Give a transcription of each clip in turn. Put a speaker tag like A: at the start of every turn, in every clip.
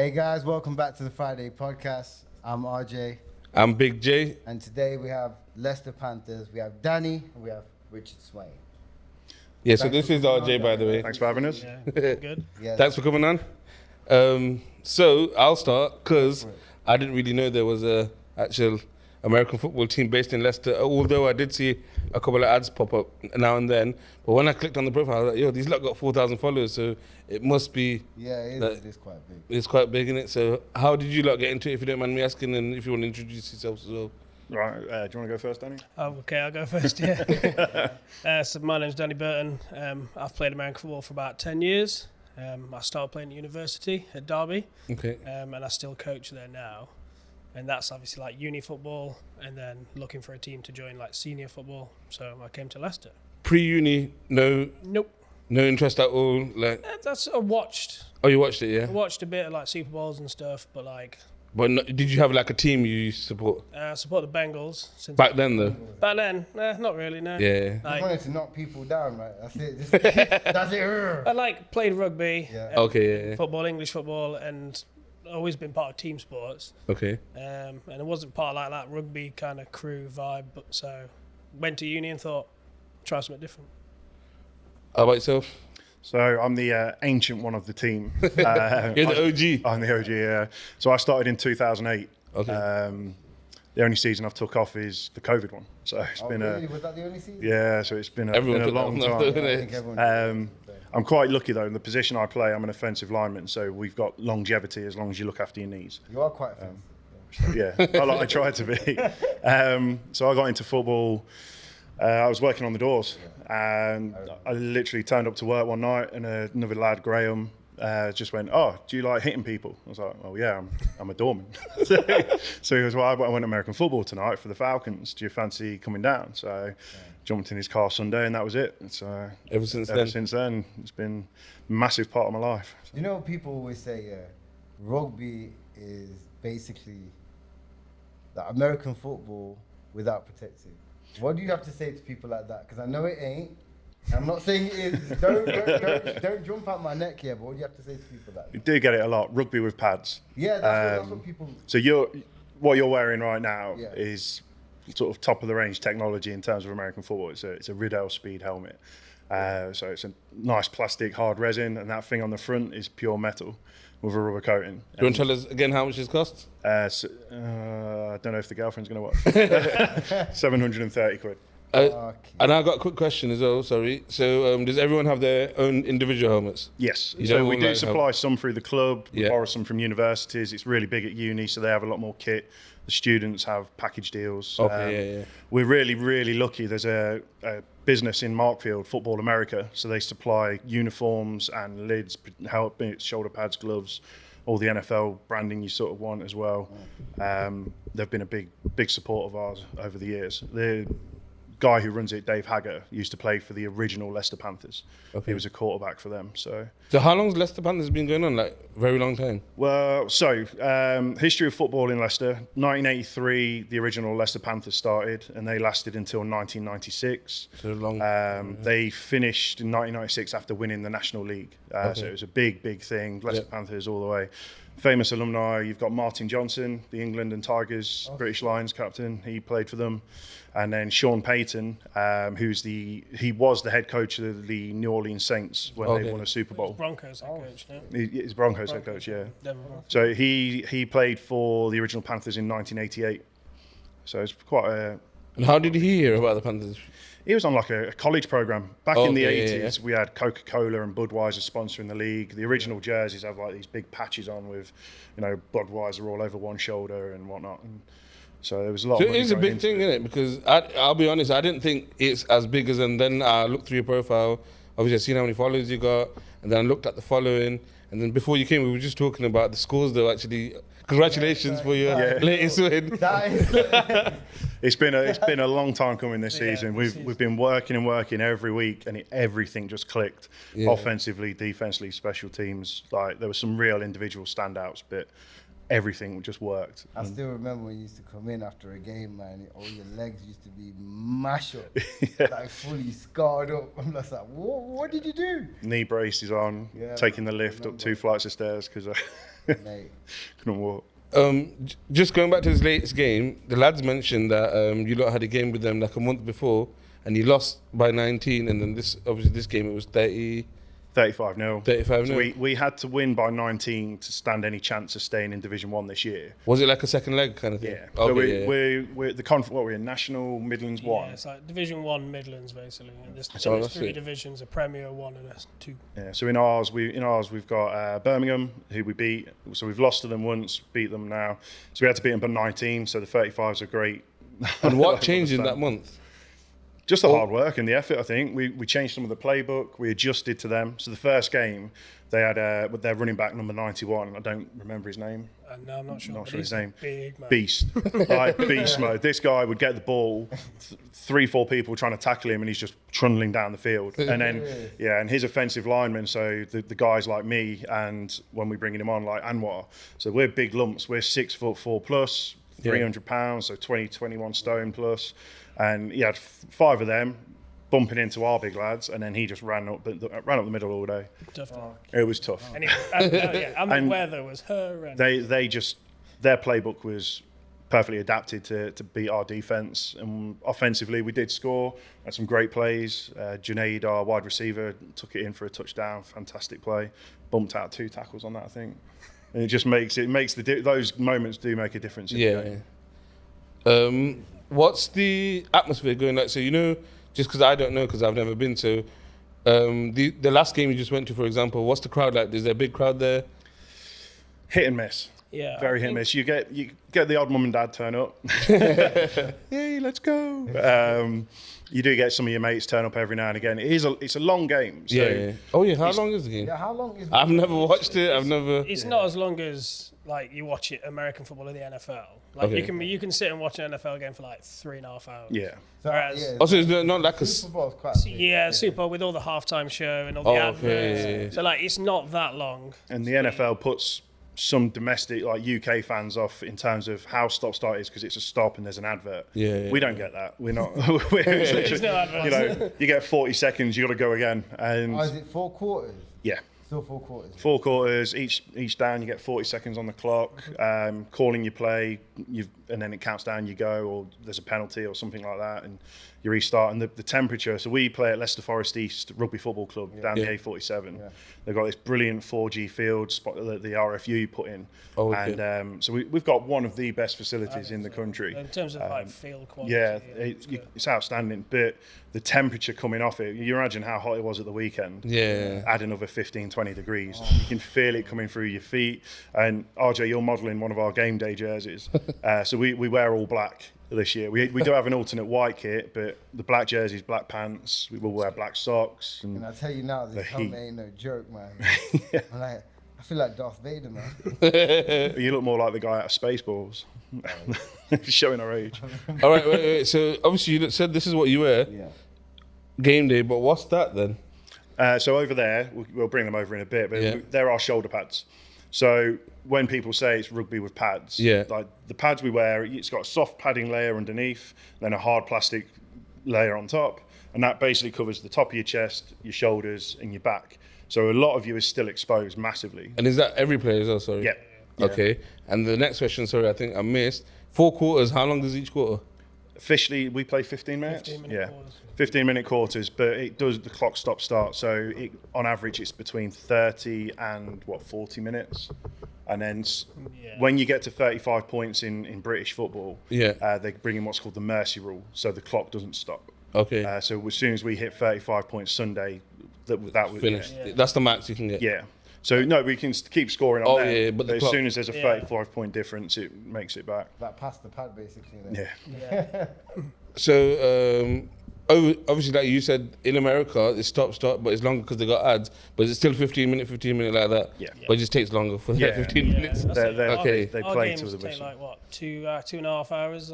A: Hey guys, welcome back to the Fryday Podcast. I'm RJ.
B: I'm Big J.
A: And today we have Leicester Panthers, we have Danny, and we have Richard Swain.
B: Yeah, so this is RJ, by the way.
C: Thanks for having us.
D: Yeah, good.
A: Yeah,
B: Thanks for coming on. So I'll start because I didn't really know there was a actual American football team based in Leicester, although I did see a couple of ads pop up now and then. But when I clicked on the profile, I was like, yo, these lot got 4,000 followers, so it must be...
A: Yeah, it is quite big.
B: It's quite big, isn't it? So how did you lot get into it, if you don't mind me asking, and if you want to introduce yourselves as well?
C: Right, do you want to go first, Danny?
D: Oh, okay, I'll go first, yeah. So my name's Danny Burton. I've played American football for about 10 years. I started playing at university at Derby,
B: Okay.
D: and I still coach there now. And that's obviously like uni football, and then looking for a team to join like senior football. So I came to Leicester.
B: Pre-uni, no
D: Nope.
B: interest at all? Like,
D: That's I watched.
B: oh, you watched it, yeah?
D: I watched a bit of like Super Bowls and stuff, but like
B: But no, did you have like a team you support?
D: I support the Bengals. Since
B: Back then, though?
D: Back then, not really, no.
B: Yeah.
A: I
D: Like,
A: wanted to knock people down, right? That's it. That's it.
D: I like played rugby,
A: Yeah.
B: Okay, yeah.
D: football, English football, and always been part of team sports.
B: Okay.
D: And it wasn't part of like that rugby kind of crew vibe, but so went to uni and thought, try something different.
B: How about yourself?
C: So I'm the ancient one of the team.
B: You're the OG.
C: I'm the OG, yeah. So I started in 2008.
B: Okay.
C: The only season I've took off is the COVID one. So it's been
A: really? Was that the only season?
C: yeah, so it's been a,
B: Everyone
C: been a
B: took that
C: long
B: one off,
C: time.
B: though,
A: I
B: innit?
A: think everyone
C: I'm quite lucky though. In the position I play, I'm an offensive lineman, so we've got longevity as long as you look after your knees.
A: You are quite fancy.
C: Yeah, I try to be. So I got into football. I was working on the doors, and I literally turned up to work one night, and another lad, Graham, just went, "Oh, do you like hitting people?" I was like, "Oh yeah, I'm a doorman." So he was, "Well, I went American football tonight for the Falcons. Do you fancy coming down?" So I jumped in his car Sunday, and that was it. So
B: Ever since
C: then, it's been a massive part of my life.
A: You know, people always say rugby is basically the American football without protecting. What do you have to say to people like that? Because I know it ain't. I'm not saying it is. Don't jump out my neck here. But what do you have to say to people like
C: You
A: that?
C: do get it a lot. Rugby with pads.
A: Yeah, that's what people.
C: So what you're wearing right now
A: Yeah.
C: is sort of top of the range technology in terms of American football. It's a Riddell Speed helmet. So it's a nice plastic hard resin, and that thing on the front is pure metal with a rubber coating.
B: Do you want to tell us again how much this costs?
C: I don't know if the girlfriend's going to watch. 730 quid.
A: Okay.
B: And I got a quick question as well, sorry. So does everyone have their own individual helmets?
C: Yes.
B: You
C: So
B: don't
C: we
B: want,
C: do
B: like,
C: supply some through the club, we
B: Yeah.
C: borrow some from universities. It's really big at uni, so they have a lot more kit. The students have package deals.
B: Okay, yeah.
C: We're really, really lucky. There's a business in Markfield, Football America, so they supply uniforms and lids, help shoulder pads, gloves, all the NFL branding you sort of want as well. They've been a big support of ours over the years. The guy who runs it, Dave Haggart, used to play for the original Leicester Panthers.
B: Okay.
C: He was a quarterback for them. So
B: how long has Leicester Panthers been going on? Like, very long time?
C: Well, history of football in Leicester. 1983, the original Leicester Panthers started, and they lasted until 1996.
B: So long.
C: They finished in 1996 after winning the National League. So it was a big thing. Leicester Panthers all the way. Famous alumni, you've got Martin Johnson, the England and Tigers British Lions captain. He played for them. And then Sean Payton, he was the head coach of the New Orleans Saints when they won a Super Bowl.
D: Broncos head coach, no?
C: He's Broncos head coach, yeah.
D: Denver Broncos.
C: So he played for the original Panthers in 1988. So it's quite a...
B: And how did he hear about the Panthers?
C: He was on like a college program. Back in the
B: Okay,
C: 80s, we had Coca-Cola and Budweiser sponsoring the league. The original jerseys have like these big patches on with, Budweiser all over one shoulder and whatnot. And so there was a lot
B: So
C: of
B: it
C: money
B: is a
C: going
B: big
C: into
B: thing, isn't it? Because I'll be honest, I didn't think it's as big as, and then I looked through your profile. Obviously, I've seen how many followers you got, and then I looked at the following. And then before you came, we were just talking about the scores, though, actually. Congratulations for your latest win.
C: It's been a long time coming this season. We've been working every week, and everything just clicked.
B: Yeah.
C: Offensively, defensively, special teams. Like there were some real individual standouts, but everything just worked.
A: I still remember when you used to come in after a game, man. All your legs used to be mashed up, like fully scarred up. I'm just like, what did you do?
C: Knee braces on, taking the lift up 2 flights of stairs because
A: Mate.
C: Couldn't walk.
B: Just going back to this latest game, the lads mentioned that you lot had a game with them like a month before, and you lost by 19, and then this game it was 30.
C: 35-0.
B: 35-0.
C: So we had to win by 19 to stand any chance of staying in Division 1 this year.
B: Was it like a second leg kind of thing?
C: Yeah.
B: Okay,
C: So we're the what we're in National Midlands 1.
D: Yeah, it's like Division 1 Midlands, basically. And there's
B: that's
D: three
B: it.
D: divisions, a Premier 1 and a 2.
C: Yeah. So in ours we've got Birmingham, who we beat. So we've lost to them once, beat them now. So we had to beat them by 19. So the 35s are great.
B: And what changed in that month?
C: Just the hard work and the effort, I think. We changed some of the playbook. We adjusted to them. So the first game, they had their running back, number 91. I don't remember his name.
D: No, I'm not sure.
C: Not
D: but
C: sure his
D: he's a
C: name.
D: Big man.
C: Beast. Like, beast mode. This guy would get the ball, 3-4 people trying to tackle him, and he's just trundling down the field. And then, and his offensive linemen, so the guys like me, and when we're bringing him on, like Anwar. So we're big lumps. We're 6'4" plus, 300 pounds, so 21 stone plus. And he had 5 of them bumping into our big lads, and then he just ran up the middle all day.
D: Tough.
C: It was tough.
D: And the weather was horrendous.
C: Their playbook was perfectly adapted to beat our defence, and offensively we did score. Had some great plays. Junaid, our wide receiver, took it in for a touchdown. Fantastic play. Bumped out 2 tackles on that, I think. And it just makes those moments do make a difference.
B: What's the atmosphere going like? So just because I don't know, because I've never been to the last game you just went to, for example. What's the crowd like? Is there a big crowd there?
C: Hit and miss.
D: Yeah,
C: very hit and miss. You get the odd mum and dad turn up. Hey, let's go. You do get some of your mates turn up every now and again. It's a long game. So
B: Oh yeah. How long is the game?
A: Yeah, how long is
B: I've never watched it.
D: It's not as long as like you watch it American football in the NFL. Like you can sit and watch an NFL game for like 3.5 hours.
C: Yeah.
B: Also, it's not like a
A: Super Bowl's quite big.
D: Super Bowl with all the halftime show and all the adverts. So like it's not that long.
C: And the NFL puts some domestic, like UK fans off in terms of how stop-start is, because it's a stop and there's an advert. We don't get that. We're not.
D: There's no adverts.
C: You get 40 seconds, you got to go again. And
A: is it 4 quarters?
C: Yeah.
A: Still 4 quarters.
C: 4 quarters, each down, you get 40 seconds on the clock. Calling your play, and then it counts down, you go, or there's a penalty or something like that, and you restart. And the temperature, so we play at Leicester Forest East Rugby Football Club down the A47. Yeah. They've got this brilliant 4G field spot that the RFU put in. And so we've got one of the best facilities in the country.
D: In terms of like field quality.
C: Yeah, it's outstanding. But the temperature coming off it, you imagine how hot it was at the weekend.
B: Yeah.
C: Add another 15, 20 degrees. You can feel it coming through your feet. And RJ, you're modelling one of our game day jerseys. So we wear all black this year. We do have an alternate white kit, but the black jerseys, black pants, we will wear black socks. And
A: I tell you now, this helmet ain't no joke, man. I feel like Darth Vader, man.
C: You look more like the guy out of Spaceballs. Showing our age.
B: All right, wait. So obviously you said this is what you wear.
A: Yeah.
B: Game day, but what's that then?
C: So over there, we'll bring them over in a bit, but there are shoulder pads. So when people say it's rugby with pads, like the pads we wear, it's got a soft padding layer underneath, then a hard plastic layer on top, and that basically covers the top of your chest, your shoulders, and your back. So a lot of you is still exposed massively.
B: And is that every player as well? Sorry.
C: Yeah.
B: Okay. And the next question, sorry, I think I missed. 4 quarters. How long is each quarter?
C: Officially, we play 15 minutes.
D: 15-minute quarters.
C: 15-minute quarters, but it does the clock stop-start. So on average, it's between 30 and 40 minutes. And then when you get to 35 points in British football, they bring in what's called the mercy rule, so the clock doesn't stop.
B: Okay.
C: So as soon as we hit 35 points Sunday, that was
B: finished. That's the max you can get.
C: Yeah. So no, we can keep scoring on there.
B: Yeah, but
C: as soon as there's a 35-point difference, it makes it back.
A: That past the pad, basically. Then.
C: Yeah.
B: So obviously, like you said, in America it's stop, but it's longer because they got ads. But it's still 15 minute like that.
C: Yeah.
B: But it just takes longer for that 15 minutes.
C: They
D: Our
C: play
D: games
C: to the
D: take
C: whistle.
D: like what 2.5 hours,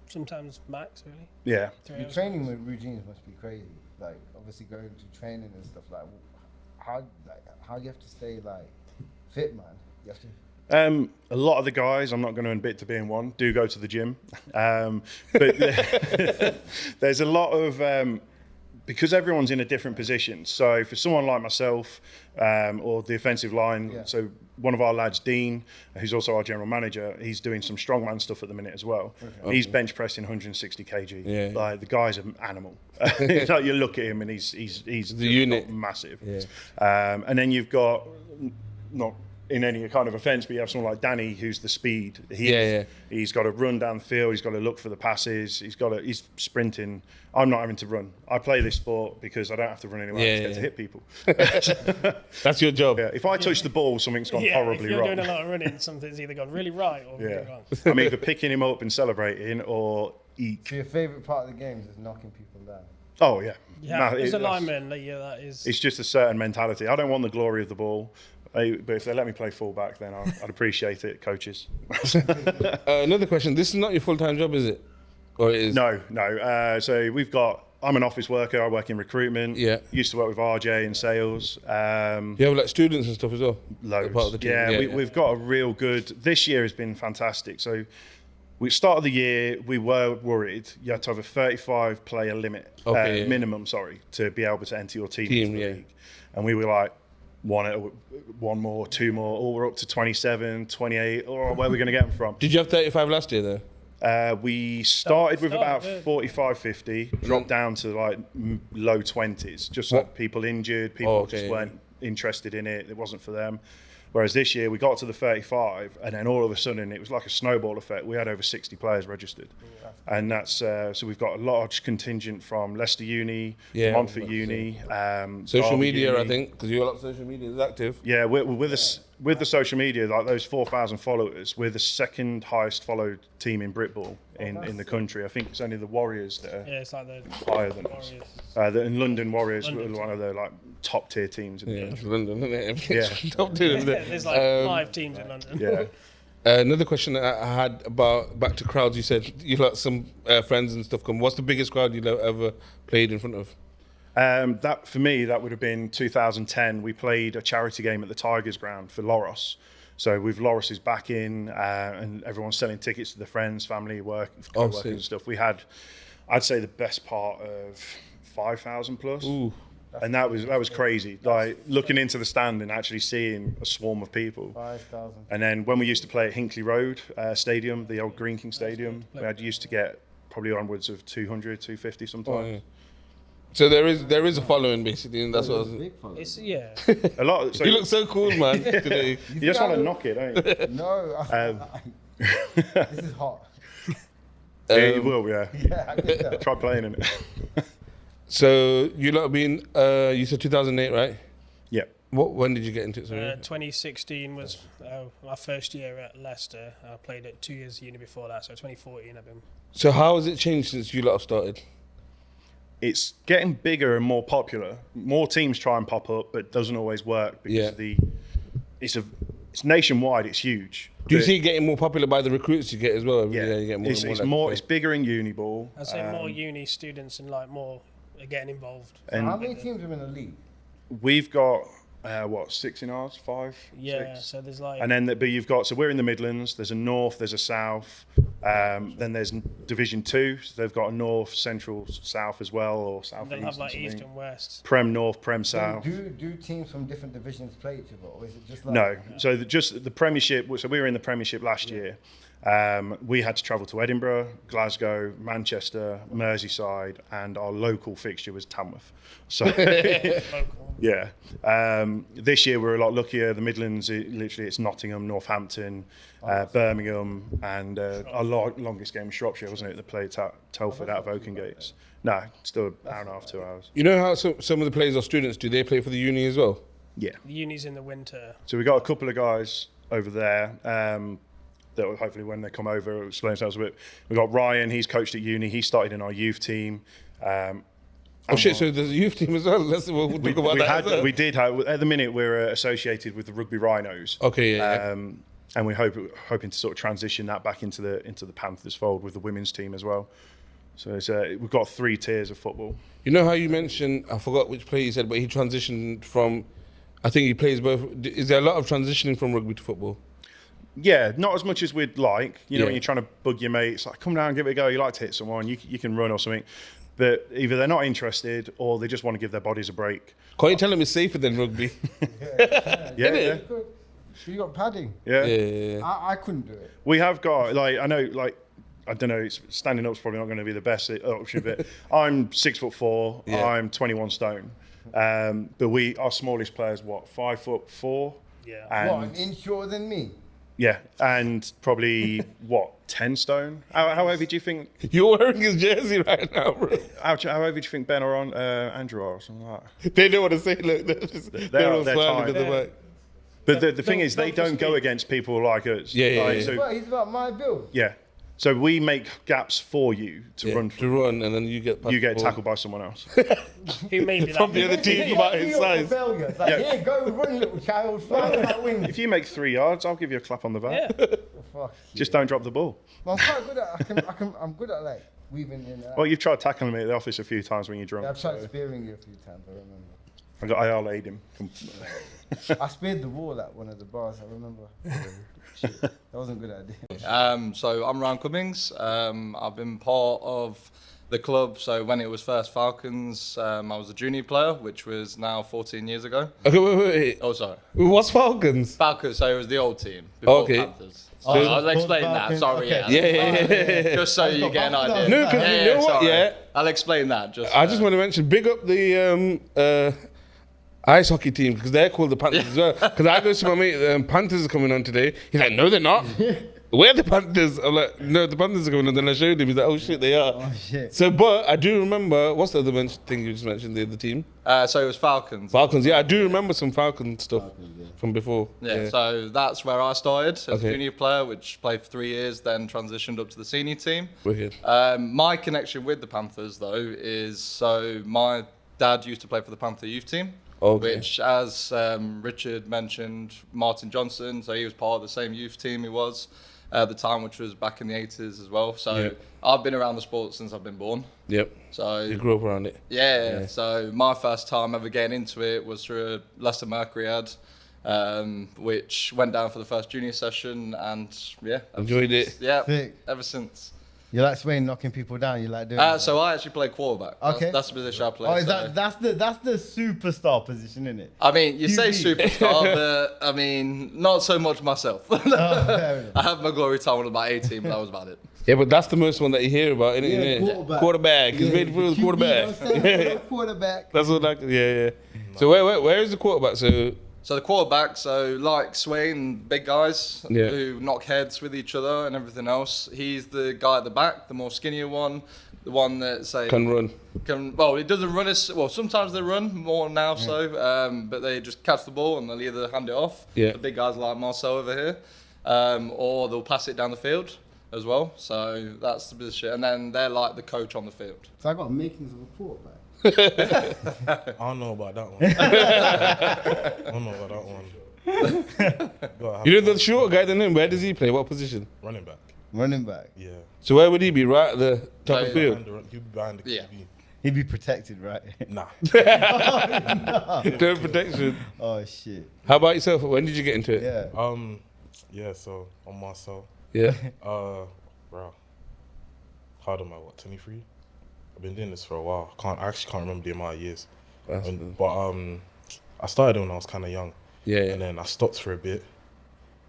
D: sometimes max really.
C: Yeah.
A: Your training routines must be crazy. Like obviously going to training and stuff like. How do you have to stay like fit, man? You have to.
C: A lot of the guys, I'm not going to admit to being one, do go to the gym, but there's a lot of because everyone's in a different position. So for someone like myself, or the offensive line, so one of our lads, Dean, who's also our general manager, he's doing some strongman stuff at the minute as well. Okay. He's bench pressing 160 kg. Yeah. Like, the guy's an animal. It's like, you look at him and he's
B: the unit,
C: massive. Yeah. And then you've got, not in any kind of offence, but you have someone like Danny, who's the speed. He's got to run down the field. He's got to look for the passes. He's sprinting. I'm not having to run. I play this sport because I don't have to run anywhere to get to hit people.
B: That's your job.
C: Yeah. If I touch the ball, something's gone horribly wrong.
D: If you're doing a lot of running, something's either gone really right or really wrong.
C: I'm either picking him up and celebrating or eek.
A: So your favourite part of the game is knocking people down?
C: Oh, yeah.
D: As a lineman, that is...
C: It's just a certain mentality. I don't want the glory of the ball. But if they let me play fullback, then I'd appreciate it, coaches.
B: Another question. This is not your full-time job, is it? Or it is?
C: No. So I'm an office worker. I work in recruitment. Yeah. Used to work with RJ in sales.
B: You have like students and stuff as well?
C: Loads.
B: Part of the team.
C: Yeah, we've got a real good... This year has been fantastic. So we start of the year, we were worried. You had to have a 35-player limit, minimum, to be able to enter your team into the league. And we were like, one more, two more, all we're up to 27, 28. Where are we going to get them from?
B: Did you have 35 last year though?
C: We started with about 45, 50, dropped down to like low 20s, just like people injured, people just weren't interested in it. It wasn't for them. Whereas this year we got to the 35, and then all of a sudden it was like a snowball effect. We had over 60 players registered. And that's so we've got a large contingent from Leicester Uni, Montfort Uni,
B: social media, Uni. I think, because you're a lot of social media is active.
C: Yeah, we're with the social media, like those 4,000 followers, we're the second highest followed team in Britball in the country. I think it's only the Warriors that are
D: it's like the
C: higher than us. The London Warriors were one of the like top tier teams in the country.
B: London, isn't it?
C: Yeah,
B: top tier.
D: There's like 5 teams in London.
C: Yeah.
B: Another question that I had about back to crowds. You said you got some friends and stuff come. What's the biggest crowd you've ever played in front of?
C: That for me, that would have been 2010. We played a charity game at the Tigers ground for Loros. So with Loros's back in, and everyone's selling tickets to their friends, family, work, co-workers and stuff. We had, I'd say, the best part of 5,000 plus.
B: Ooh.
C: And that was crazy. Like looking into the stand and actually seeing a swarm of people.
A: 5,000.
C: And then when we used to play at Hinckley Road Stadium, the old Green King Stadium, we used to get probably onwards of 200, 250 sometimes.
B: Oh, yeah. So there is a following basically, and that's what I was.
C: A lot. So
B: you look so cool, man. Today.
C: You just want to knock it, don't you?
A: No. This is hot.
C: Yeah, you will, yeah.
A: I can tell.
C: Try playing in it.
B: So you lot have been, you said 2008, right?
C: Yeah.
B: When did you get into it? Sorry?
D: 2016 was my first year at Leicester. I played at 2 years uni before that, so 2014 I've been.
B: So how has it changed since you lot have started?
C: It's getting bigger and more popular. More teams try and pop up, but it doesn't always work because it's nationwide. It's huge.
B: Do you see it getting more popular by the recruits you get as well?
C: Yeah,
B: you get more
C: it's bigger in uni ball.
D: I'd say more uni students and like more are getting involved.
A: And how many teams are in the league?
C: We've got 6 in ours, 5.
D: Yeah,
C: 6.
D: so there's like.
C: And then but you've got, so we're in the Midlands. There's a North, there's a South. Then there's Division 2. So they've got a North, Central, South as well, or South.
D: They'll have like East and West.
C: Prem North, Prem South.
A: Do teams from different divisions play each other, or is it just like?
C: No. So just the Premiership. So we were in the Premiership last year. We had to travel to Edinburgh, Glasgow, Manchester, Merseyside, and our local fixture was Tamworth. So, yeah. This year we're a lot luckier. The Midlands, it's Nottingham, Northampton, Birmingham, and our longest game was Shropshire, wasn't it? They played Telford out of Oakengates. No, still an hour and a half, 2 hours.
B: You know how some of the players are students? Do they play for the uni as well?
C: Yeah.
D: The uni's in the winter.
C: So we got a couple of guys over there. That will hopefully when they come over explain themselves a bit. We've got Ryan, he's coached at uni, he started in our youth team.
B: So there's a youth team as well. We'll talk about that.
C: We did have, at the minute we're associated with the Rugby Rhinos.
B: Okay, yeah.
C: And we're hoping to sort of transition that back into the Panthers fold with the women's team as well. So we've got 3 tiers of football.
B: You know how you mentioned, I forgot which player you said, but he transitioned from, I think he plays both. Is there a lot of transitioning from rugby to football?
C: Yeah, not as much as we'd like. You know, when you're trying to bug your mates, like, come down, give it a go. You like to hit someone, you can run or something. But either they're not interested or they just want to give their bodies a break.
B: Can't you tell them it's safer than rugby?
C: Yeah.
A: You got padding.
C: Yeah.
A: I couldn't do it.
C: We have got, like, I know, like, I don't know, standing up's probably not going to be the best option, but I'm 6'4", I'm 21 stone. But our smallest player's 5'4"?
D: Yeah.
C: And
A: What, an inch shorter than me?
C: yeah, and probably 10 stone? How heavy do you think?
B: You're wearing his jersey right now, bro.
C: How heavy do you think Ben or Andrew are or something like that?
B: They don't want to say, look, they're all
C: they're
B: smiling
C: tight.
B: at the back.
C: But the thing is, they don't go against people like us.
B: Yeah.
C: So,
A: Well, he's about my build.
C: yeah. So we make gaps for you to run
B: To
C: through.
B: run, and then you get
C: You get
B: ball.
C: tackled by someone else.
D: Who made
B: From the other team about his size.
A: It's like, here, go run, little child. Fly that wing.
C: If you make 3 yards, I'll give you a clap on the back.
D: Yeah.
A: Fuck
C: Just don't drop the ball.
A: I'm quite good at. I'm good at like weaving in. And out.
C: Well, you've tried tackling me at the office a few times when you're drunk.
A: I've tried spearing you a few times. I remember.
C: I IR-laid him.
A: I speared the wall at one of the bars. I remember. Shit, that wasn't a good idea.
E: So I'm Ryan Cummings. I've been part of the club. So when it was first Falcons, I was a junior player, which was now 14 years ago.
B: Okay, wait.
E: Oh, sorry.
B: What's Falcons?
E: Falcons, so it was the old team before
B: Okay.
E: Panthers. So I'll explain that.
A: Falcons,
E: Sorry,
A: okay.
B: Yeah.
E: Just so you get an idea.
B: No, because you know what,
E: sorry.
B: yeah.
E: I'll explain that.
B: I just want to mention, big up the ice hockey team, because they're called the Panthers as well. Because I go to my mate, Panthers are coming on today. He's like, no, they're not. We're the Panthers. I'm like, no, the Panthers are coming on. Then I showed him. He's like, oh shit, they are.
A: Oh shit.
B: So, but I do remember, what's the other thing you just mentioned, the other team?
E: So it was Falcons.
B: Falcons, yeah, I do remember some Falcon stuff from before.
E: Yeah, so that's where I started as
B: Okay.
E: a junior player, which played for 3 years, then transitioned up to the senior team.
B: Wicked.
E: My connection with the Panthers, though, is so my dad used to play for the Panther youth team,
B: Okay.
E: which, as Richard mentioned, Martin Johnson, so he was part of the same youth team he was at the time, which was back in the 80s as well. So
B: Yep.
E: I've been around the sport since I've been born.
B: Yep.
E: So
B: You grew up around it.
E: yeah, so my first time ever getting into it was through a Leicester Mercury ad, which went down for the first junior session, and yeah,
B: Enjoyed it.
E: yeah,
A: Sick.
E: ever since.
A: You like Swain knocking people down. You like doing. that?
E: So I actually play quarterback.
A: Okay.
E: That's the position I play.
A: Oh, is
E: so-
A: that's the superstar position, isn't it?
E: I mean, you say
A: QB.
E: superstar, but I mean, not so much myself.
A: Oh, fair enough.
E: I had my glory time when I was about 18, but that was about it.
B: Yeah, but that's the most one that you hear about, isn't it?
A: quarterback.
B: Quarterback. He's made for the quarterback.
A: Quarterback.
B: That's what like, yeah. So where is the quarterback? So
E: So the quarterback, so like Swain, big guys
B: Yeah.
E: who knock heads with each other and everything else. He's the guy at the back, the more skinnier one, the one that say
B: can run.
E: well, it doesn't run as well. Sometimes they run more now, but they just catch the ball and they'll either hand it off.
B: Yeah.
E: The big guys like Marcel over here, or they'll pass it down the field as well. So that's the position, and then they're like the coach on the field.
A: So I got makings of a quarterback.
F: I don't know about that one. I don't know about that one.
B: You know the short guy than him. Where does he play? What position?
F: Running back.
A: Running back.
F: Yeah.
B: So where would he be? Right at the top of the field.
F: He'll be behind the
E: Yeah.
F: QB.
A: He'd be protected, right?
F: Nah.
B: No protection.
A: Oh shit.
B: How about yourself? When did you get into it?
A: Yeah.
F: Yeah, so I'm Marcel.
B: Yeah.
F: Bro. How old am I? What, 23? I've been doing this for a while. I actually can't remember the amount of years.
B: That's
F: But I started when I was kind of young.
B: Yeah.
F: And then I stopped for a bit.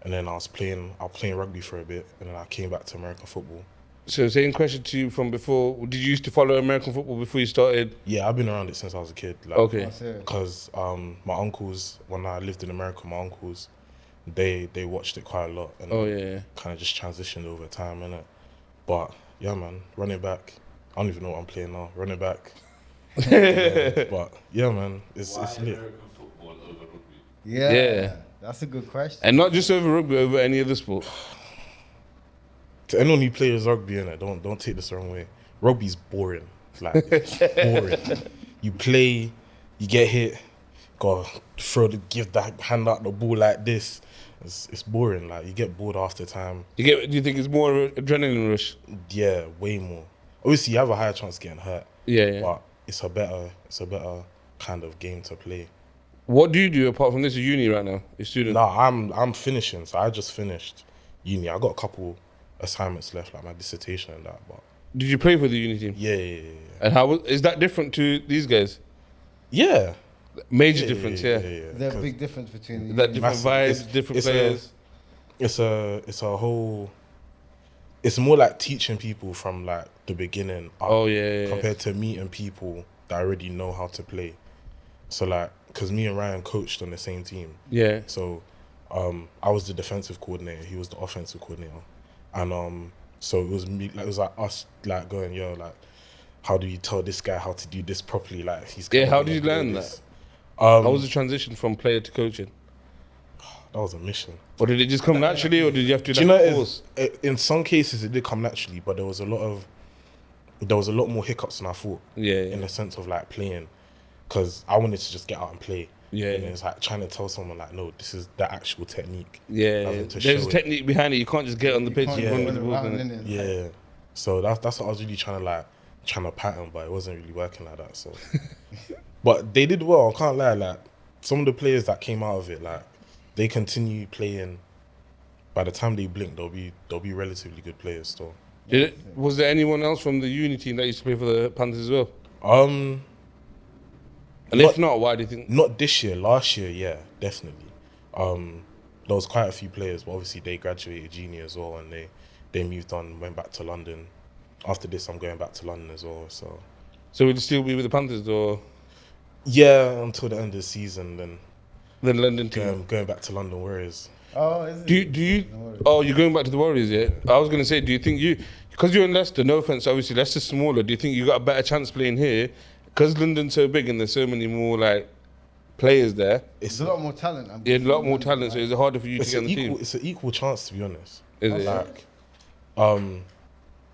F: And then I was playing rugby for a bit. And then I came back to American football.
B: So same question to you from before. Did you used to follow American football before you started?
F: Yeah, I've been around it since I was a kid. Like,
B: Okay.
A: Oh, serious?
F: Because my uncles, when I lived in America, my uncles, they watched it quite a lot. And
B: Oh yeah.
F: kind of just transitioned over time, innit? But yeah, man, running back. I don't even know what I'm playing now. Running back. Yeah, but yeah, man, it's lit.
A: Yeah.
B: Yeah.
A: That's a good question.
B: And not just over rugby, over any other sport.
F: To anyone who plays rugby, innit, don't take this the wrong way. Rugby's boring. Like, it's boring. You play, you get hit, gotta give that hand out the ball like this. It's boring. Like, you get bored after time.
B: Do you think it's more adrenaline rush?
F: Yeah, way more. Obviously, you have a higher chance of getting hurt.
B: Yeah.
F: But it's a better kind of game to play.
B: What do you do apart from this? You're uni right now. You're student.
F: Nah, I'm finishing. So I just finished uni. I got a couple assignments left, like my dissertation and that. But
B: Did you play for the uni team?
F: Yeah.
B: And is that different to these guys?
F: Yeah.
B: Major difference, yeah.
A: There's a big difference between
B: That different
F: Massive.
B: vibes, different players.
F: It's a whole. It's more like teaching people from like the beginning up compared to meeting people that already know how to play. So like, because me and Ryan coached on the same team.
B: Yeah.
F: So I was the defensive coordinator, he was the offensive coordinator. And so it was me, like, it was like us like going, yo, like, how do you tell this guy how to do this properly? Like he's
B: how did you learn that?
F: How
B: was the transition from player to coaching?
F: That was a mission.
B: Or did it just come naturally, or did you have to
F: Do you know,
B: course?
F: In some cases it did come naturally, but there was a lot more hiccups than I thought.
B: Yeah.
F: In the sense of like playing, because I wanted to just get out and play.
B: Yeah.
F: And it's like trying to tell someone like, no, this is the actual technique.
B: Yeah.
F: Having to
B: There's
F: show
B: a
F: it.
B: technique behind it. You can't just get on the pitch and run with the ball.
A: innit?
F: Yeah. So that's what I was really trying to pattern, but it wasn't really working like that. So, but they did well. I can't lie. Like some of the players that came out of it, like they continue playing. By the time they blink, they'll be relatively good players still.
B: Was there anyone else from the uni team that used to play for the Panthers as well? And if not, why do you think?
F: Not this year. Last year, yeah, definitely. There was quite a few players, but obviously they graduated uni as well, and they moved on, went back to London. After this, I'm going back to London as well. So
B: would you still be with the Panthers, or?
F: Yeah, until the end of the season, then
B: London team.
F: Going back to London Warriors.
A: Oh, is it?
B: Do you? Oh, you're going back to the Warriors, yeah? I was gonna say, do you think because you're in Leicester? No offense, obviously Leicester's smaller. Do you think you got a better chance playing here? Because London's so big and there's so many more like players there.
A: It's a lot more talent.
B: Yeah, a lot more talent. So it's harder for you to get on the team.
F: It's an equal chance, to be honest.
B: Is it?
F: Like,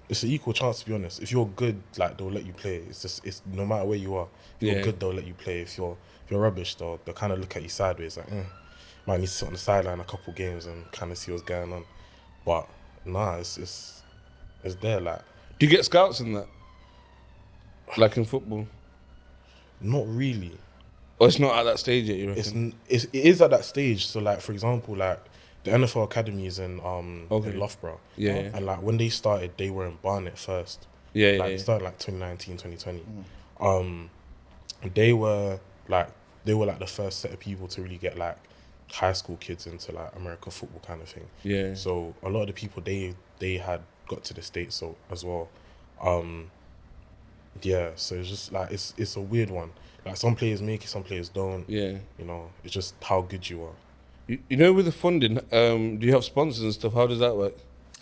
F: it's an equal chance, to be honest. If you're good, like they'll let you play. It's no matter where you are. If you're good, they'll let you play. If you're rubbish, they'll kind of look at you sideways, like, might need to sit on the sideline a couple games and kind of see what's going on. But nah, it's there. Like,
B: do you get scouts in that? Like in football?
F: Not really.
B: Or it's not at that stage yet, you reckon?
F: It is at that stage. So like, for example, like the NFL academies in Loughborough.
B: Yeah.
F: And like when they started, they were in Barnet first.
B: Yeah.
F: They started like 2019, 2020. They were like the first set of people to really get like high school kids into like American football kind of thing.
B: Yeah.
F: So a lot of the people they had got to the States so as well. Yeah, so it's just like it's a weird one. Like some players make it, some players don't.
B: Yeah.
F: You know, it's just how good you are.
B: You know, with the funding, do you have sponsors and stuff? How does that work?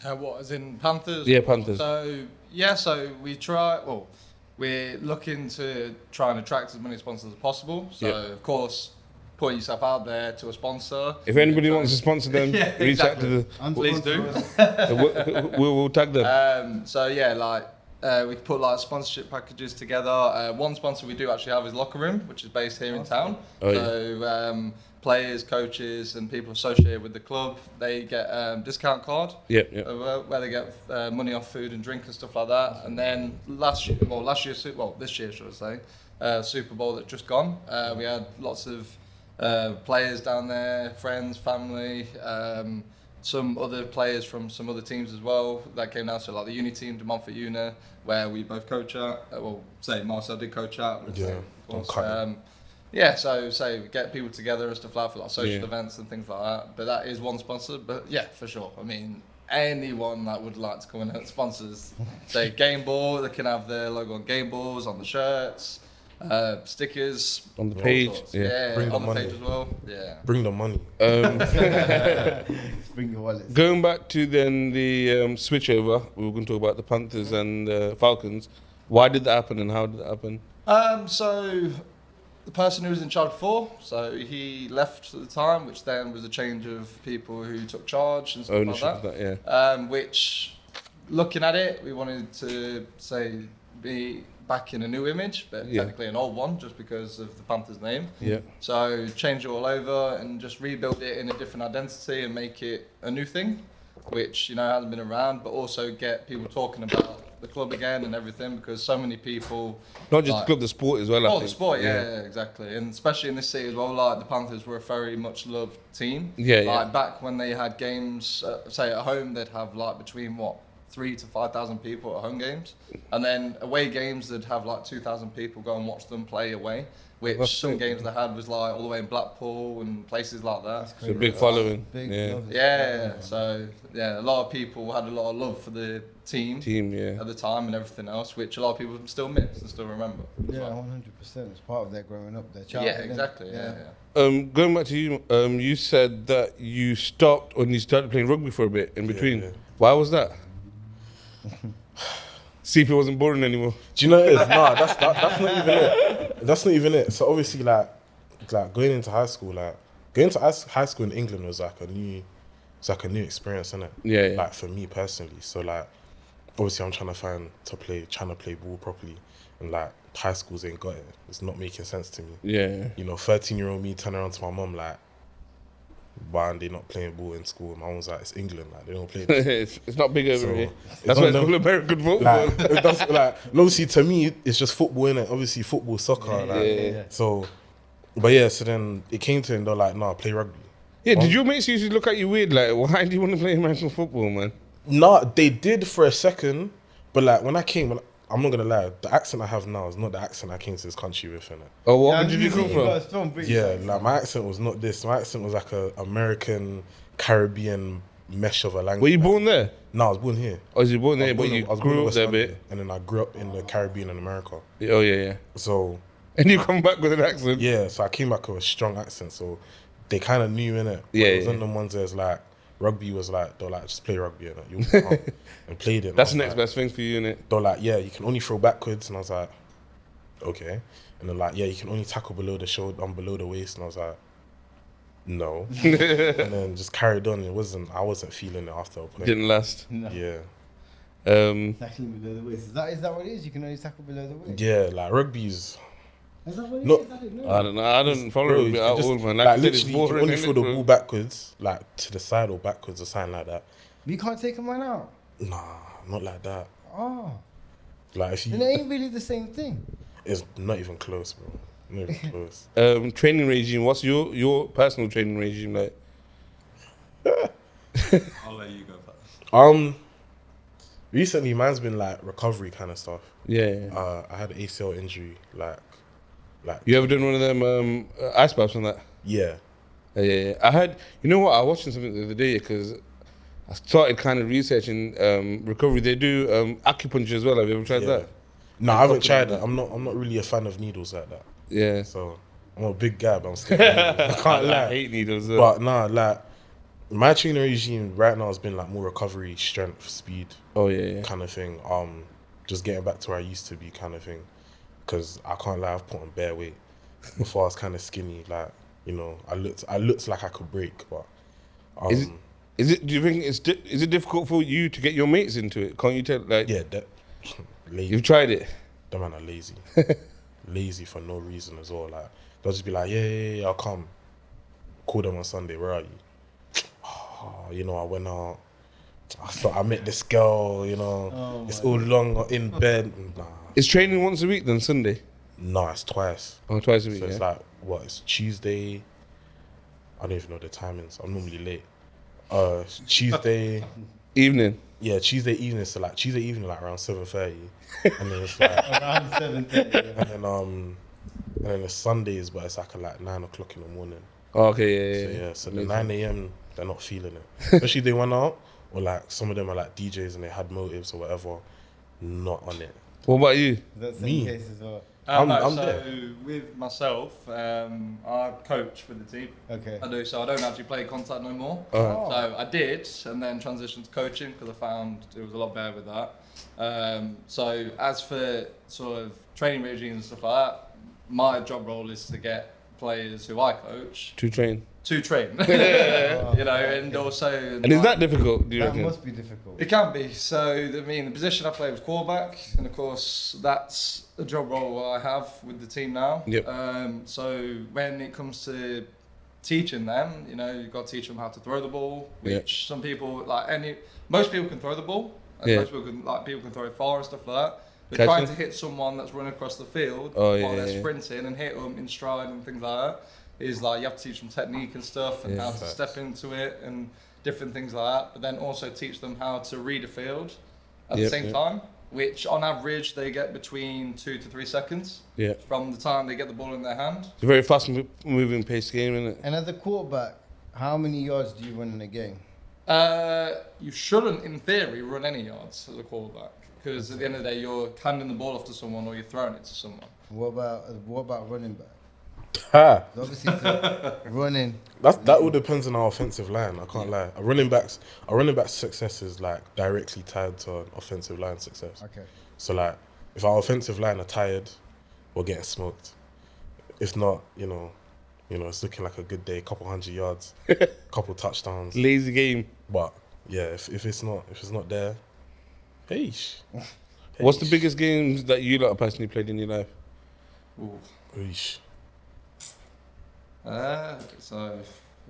E: What, as in Panthers?
B: Yeah, Panthers.
E: So we're looking to try and attract as many sponsors as possible. So of course, put yourself out there to a sponsor.
B: If anybody wants to sponsor them, reach out to the.
E: Please do.
B: We'll tag them.
E: We put like sponsorship packages together. One sponsor we do actually have is Locker Room, which is based here in town. Players, coaches, and people associated with the club, they get discount card. Where they get money off food and drink and stuff like that. And then this year, should I say, Super Bowl that just gone. We had lots of players down there, friends, family. Some other players from some other teams as well that came down, so like the uni team, De Montfort Uni, where we both coach at. Marcel did coach at. So get people together and stuff like that for like social events and things like that. But that is one sponsor. But yeah, for sure. I mean, anyone that would like to come in and sponsors, say Game Ball, they can have their logo on Game Balls, on the shirts. Stickers
B: on the page,
F: Bring
E: on
F: the
E: page as well.
F: Bring the money.
A: Bring your wallet.
B: Going back to then the switch over, we were going to talk about the Panthers and Falcons. Why did that happen and how did that happen?
E: So the person who was in charge before, so he left at the time, which then was a change of people who took charge and stuff
B: ownership
E: like that. Which, looking at it, we wanted to be back in a new image, but technically an old one, just because of the Panthers name. So change it all over and just rebuild it in a different identity and make it a new thing, which hasn't been around, but also get people talking about the club again and everything, because so many people,
B: not just the club, the sport as well.
E: The sport, exactly, and especially in this city as well. Like the Panthers were a very much loved team. Back when they had games, say at home, they'd have like between 3,000 to 5,000 people at home games, and then away games they'd have like 2,000 people go and watch them play away. Which some games they had was like all the way in Blackpool and places like that.
B: So big following.
E: Yeah. So yeah, a lot of people had a lot of love for the team
B: yeah.
E: at the time and everything else, which a lot of people still miss and still remember.
A: Yeah, 100%. It's part of their growing up, their
E: Yeah,
A: childhood.
E: exactly. Yeah.
B: Going back to you, you said that you stopped when you started playing rugby for a bit in between.
F: Yeah.
B: Why was that? See if it wasn't boring anymore.
F: Do you know what it is? Nah, that's not even it. That's not even it. So obviously, like going into high school, high school in England was like a new experience, innit?
B: Yeah.
F: Like for me personally. So like, obviously, I'm trying to play ball properly, and like high schools ain't got it. It's not making sense to me.
B: Yeah.
F: You know, 13-year-old me turning around to my mum like, why are they not playing ball in school? My mum's like, it's England, like they don't play this.
B: It's not big over
F: So,
B: here.
F: it's
B: That's
F: one
B: why
F: of
B: it's
F: them-
B: called American football.
F: Like, and obviously to me, it's just football, innit? Obviously football, soccer.
B: Yeah.
F: So, but yeah, so then it came to him, they're like, nah, play rugby.
B: Yeah, did your mates usually look at you weird? Like, why do you want to play American football, man?
F: Nah, they did for a second, but like when I came, I'm not gonna lie, the accent I have now is not the accent I came to this country with, innit?
B: Oh, what did you come from?
F: Yeah, like my accent was not this. My accent was like a American, Caribbean mesh of a language.
B: Were you born there?
F: No, I was born here.
B: Or was you born
F: I
B: there,
F: was
B: but
F: born
B: you
F: in- I was born in
B: grew up
F: West
B: there a
F: London,
B: bit?
F: and then I grew up in the Caribbean and America.
B: Oh, yeah.
F: So
B: And you come back with an accent?
F: yeah, so I came back with a strong accent. So they kind of knew, innit?
B: Yeah,
F: It was one
B: yeah.
F: of them ones that's like, rugby was like, they're like, just play rugby, innit? You walk around and played it. And
B: That's
F: I
B: the
F: was
B: next
F: like,
B: best thing for you, innit?
F: They're like, yeah, you can only throw backwards. And I was like, okay. And they're like, yeah, you can only tackle below the shoulder, below the waist. And I was like, no. And then just carried on. I wasn't feeling it after I played.
B: Didn't last.
A: No.
F: Yeah.
A: Tackling below the waist. Is that what it is? You can only tackle below the waist?
F: Yeah, like rugby's,
A: Is that what it
F: No.
A: is? I didn't know.
B: I don't know. I don't follow
F: bro,
B: rugby
F: you
B: at
F: just-
B: all, man.
F: like
B: I said, it's
F: literally, you can
B: boring,
F: only
B: innit,
F: throw the
B: bro?
F: ball backwards, like to the side or backwards or something like that.
A: You can't take a man out.
F: Nah, not like that.
A: Oh.
F: Like if
A: Then it
F: you,
A: ain't really the same thing.
F: it's not even close, bro. Not even close.
B: Training regime. What's your personal training regime like?
E: I'll let you go first.
F: Recently, mine's been like recovery kind of stuff.
B: Yeah.
F: I had an ACL injury, like
B: You ever done one of them ice baths on that?
F: yeah.
B: Yeah. I had. You know what? I was watching something the other day because I started kind of researching recovery. They do acupuncture as well. Have you ever tried
F: Yeah.
B: that?
F: No, I haven't tried that. I'm not really a fan of needles like that.
B: Yeah.
F: So I'm a big guy, but I'm scared. of needles. I can't
B: I
F: lie.
B: hate needles.
F: But nah, like my training regime right now has been like more recovery, strength, speed
B: Oh yeah.
F: kind of thing. Just getting back to where I used to be kind of thing. Cause I can't lie, I've put on bare weight. Before I was kind of skinny, like you know, I looked like I could break, but
B: Is it? Do you think is it difficult for you to get your mates into it? Can't you tell? Like,
F: yeah, that lazy.
B: you've tried it.
F: Them man are lazy. Lazy for no reason as well. Like they'll just be like, yeah, I'll come. Call them on Sunday. Where are you? Oh, you know, I went out. I met this girl. You know, it's all long in bed. Nah,
B: Is training once a week then Sunday?
F: nah, it's twice.
B: Oh, twice a week.
F: So it's
B: Yeah.
F: like what? It's Tuesday. I don't even know the timings. I'm normally late. Tuesday.
B: Evening.
F: Yeah, Tuesday evening. So like Tuesday evening, like around 7:30, and then it's like.
A: Around 7:30.
F: And then it's Sundays, but it's like 9 o'clock in the morning.
B: Oh, okay.
F: So
B: Yeah.
F: yeah, so the 9 a.m. they're not feeling it. Especially they went out, or like some of them are like DJs and they had motives or whatever, not on it.
B: What about you?
A: That's the
F: Me.
A: same case as well.
F: I'm
E: So
F: there.
E: with myself, I coach with the team.
A: Okay.
E: I do, so I don't actually play contact no more.
B: Oh.
E: So I did, and then transitioned to coaching because I found it was a lot better with that. So as for sort of training regimes and stuff like that, my job role is to get players who I coach
B: To train.
E: to train. You know, and also.
B: And is that difficult? Do you
A: That
B: reckon?
A: must be difficult.
E: It can be. So, I mean, the position I play was quarterback, and of course, that's a job role I have with the team now.
B: Yep.
E: So, when it comes to teaching them, you know, you've got to teach them how to throw the ball, which some people, most people can throw the ball, and
B: Yeah.
E: most people can throw it far and stuff like that. But
B: Catch
E: trying
B: them?
E: to hit someone that's running across the field
B: Oh,
E: while
B: yeah,
E: they're
B: yeah.
E: sprinting and hit them in stride and things like that is like you have to teach them technique and stuff and
B: Yeah.
E: how to
F: Facts.
E: step into it and different things like that. But then also teach them how to read a field at the same time, which on average they get between 2 to 3 seconds from the time they get the ball in their hand.
B: It's a very fast moving pace game, isn't it?
A: And as a quarterback, how many yards do you run in a game?
E: You shouldn't, in theory, run any yards as a quarterback, because at the end of the day, you're handing the ball off to someone or you're throwing it to someone.
A: What about running back?
F: Ha.
A: Obviously, running.
F: That all depends on our offensive line. I can't lie. Our running back's success is like directly tied to our offensive line success.
A: Okay.
F: So like, if our offensive line are tired, we're getting smoked. If not, you know, it's looking like a good day. Couple 100 yards, couple touchdowns.
B: Lazy game.
F: But yeah, if it's not there, Heesh.
B: What's the biggest games that you lot personally played in your life?
F: Heesh.
E: So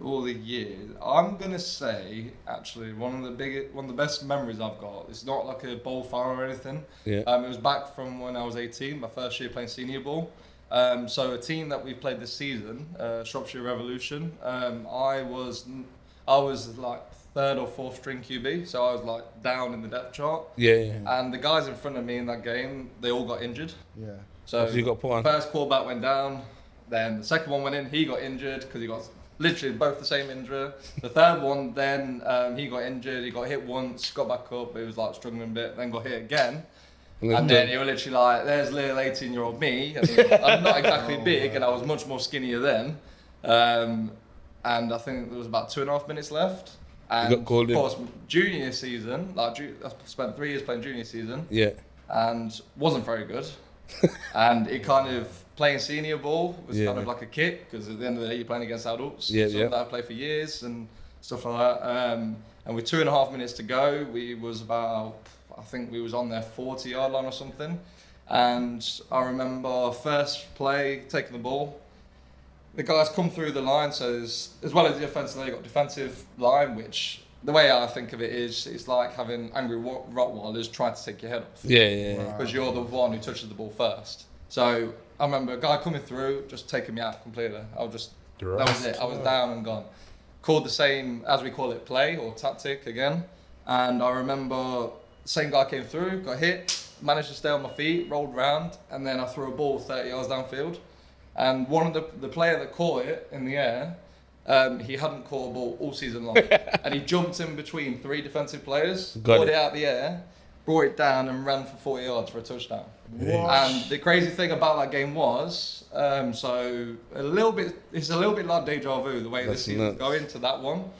E: all the years, I'm gonna say actually one of the best memories I've got. It's not like a bowl final or anything.
B: Yeah.
E: It was back from when I was 18, my first year playing senior ball. So a team that we played this season, Shropshire Revolution. I was like third or fourth string QB, so I was like down in the depth chart.
B: Yeah.
E: And the guys in front of me in that game, they all got injured.
A: Yeah.
E: So
B: you got put on.
E: First quarterback went down, then the second one went in. He got injured because he got literally both the same injury. The third one, then he got injured. He got hit once, got back up. He was like struggling a bit, then got hit again. And then you were literally like, there's little 18-year-old me. I mean, I'm not exactly big, and I was much more skinnier then. And I think there was about 2.5 minutes left. And
B: got called
E: of course, junior season, I spent 3 years playing junior season.
B: Yeah.
E: And wasn't very good. And it kind of, playing senior ball was kind of like a kick, because at the end of the day, you're playing against adults. That I've played for years and stuff like that. And with 2.5 minutes to go, I think we was on their 40-yard line or something. And I remember first play, taking the ball. The guys come through the line, so as well as the offensive line, you've got defensive line, which the way I think of it is, it's like having angry Rottweilers trying to take your head off.
B: Yeah.
E: Because you're the one who touches the ball first. So I remember a guy coming through, just taking me out completely. That was it. I was down and gone. Called the same, as we call it, play or tactic again. And I remember the same guy came through, got hit, managed to stay on my feet, rolled round, and then I threw a ball 30 yards downfield. And one of the player that caught it in the air, he hadn't caught a ball all season long. And he jumped in between 3 defensive players, caught it out of the air, brought it down and ran for 40 yards for a touchdown. And the crazy thing about that game was, it's a little bit like deja vu, the way this season go into that one.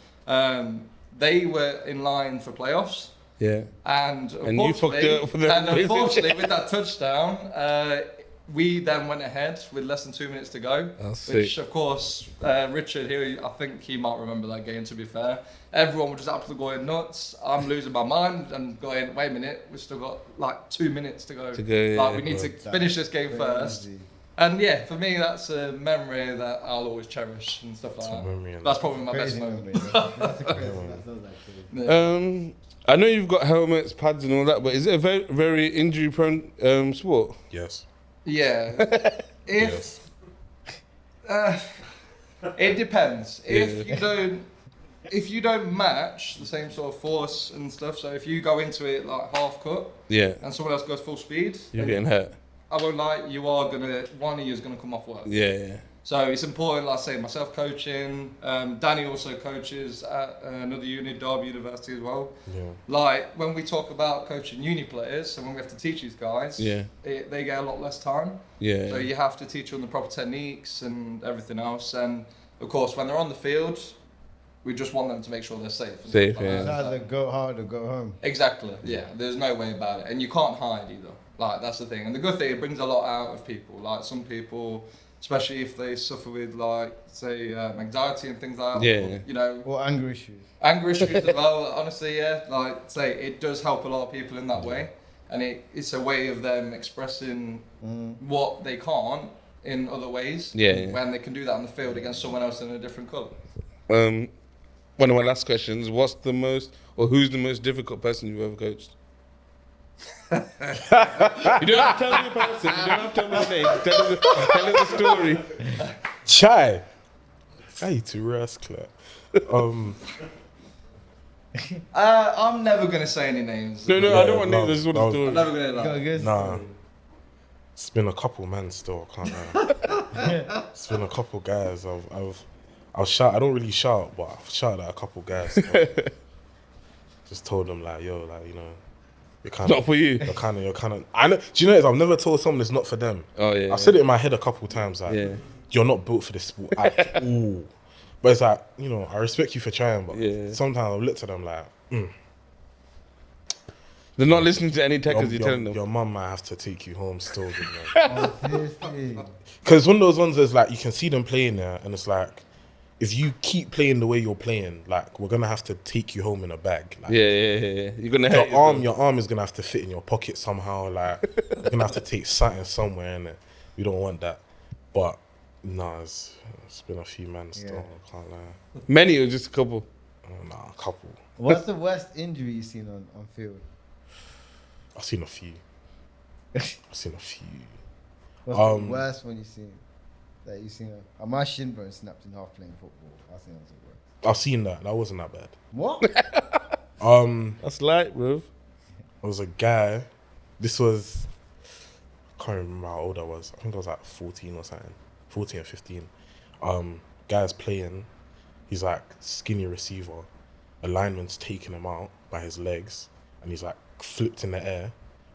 E: They were in line for playoffs.
B: Yeah.
E: And
B: you fucked it up for them.
E: And unfortunately, with that touchdown, we then went ahead with less than 2 minutes to go. Which, of course, Richard here, I think he might remember that game, to be fair. Everyone was just absolutely going nuts. I'm losing my mind and going, wait a minute, we've still got like 2 minutes to go. We need to finish this game first. And yeah, for me, that's a memory that I'll always cherish and stuff like that. That's probably my best moment.
A: That's a crazy one.
B: I know you've got helmets, pads and all that, but is it a very, very injury-prone sport?
F: Yes.
E: Yeah. It depends. If you don't match the same sort of force and stuff, so if you go into it like half cut, and someone else goes full speed,
B: you're getting hurt.
E: I won't lie, one of you is gonna come off work.
B: Yeah.
E: So it's important, like I say, myself coaching. Danny also coaches at another uni, Derby University as well.
F: Yeah.
E: Like when we talk about coaching uni players, and when we have to teach these guys, they get a lot less time.
B: Yeah.
E: So you have to teach them the proper techniques and everything else. And of course, when they're on the field, we just want them to make sure they're safe.
B: Safe,
E: like
A: It's either go hard or go home.
E: Exactly. Yeah. There's no way about it, and you can't hide either. Like that's the thing. And the good thing, it brings a lot out of people. Like some people, especially if they suffer with, like, say, anxiety and things like that.
B: Yeah.
E: You know.
A: Or anger issues.
E: Anger issues as well, honestly, yeah. Like, say, it does help a lot of people in that way. And it's a way of them expressing what they can't in other ways.
B: Yeah.
E: When they can do that on the field against someone else in a different colour.
B: One of my last questions, who's the most difficult person you've ever coached? You don't have to tell me a person. You don't have to tell me a name. Tell us the story.
F: Chai. Hey, to rascal.
E: I'm never gonna say any names.
B: No,
F: Yeah,
B: I don't want
F: no,
B: names. I just want
F: no.
B: a story.
E: I'm never gonna
A: Got a
E: lie.
A: good
F: Nah.
A: story.
F: It's been a couple, man. Still, I can't lie. It's been a couple guys. I'll shout. I don't really shout, but I've shouted at a couple guys. Just told them like, yo, like you're kind
B: Not for you.
F: You're kind of. I know. Do you know? I've never told someone it's not for them.
B: Oh yeah.
F: I've said it in my head a couple times. Like,
B: Yeah.
F: you're not built for this sport at all. But it's like, I respect you for trying, but
B: Yeah.
F: sometimes I've looked at them like,
B: They're not listening to any techers you're telling them.
F: your mum might have to take you home still.
A: Oh, seriously.
F: Because one of those ones is like, you can see them playing there, and it's like, if you keep playing the way you're playing, like, we're gonna have to take you home in a bag. Like,
B: Yeah. You're gonna hurt
F: your arm is gonna have to fit in your pocket somehow. Like, you're gonna have to take something somewhere, and we don't want that. But nah, it's been a few men still.
A: Yeah.
F: I can't lie.
B: Many or just a couple.
F: Nah, a couple.
A: What's the worst injury you've seen on field?
F: I've seen a few.
A: What's
F: Um,
A: the worst one you've seen? That you've seen? My shin bone snapped in half playing football. I think that was the worst.
F: I've seen that. That wasn't that bad.
A: What?
B: That's light, bro.
F: There was a guy. This was, I can't remember how old I was. I think I was like 14 or something. 14 or 15. Guy's playing. He's like skinny receiver. A lineman's taking him out by his legs, and he's like flipped in the air.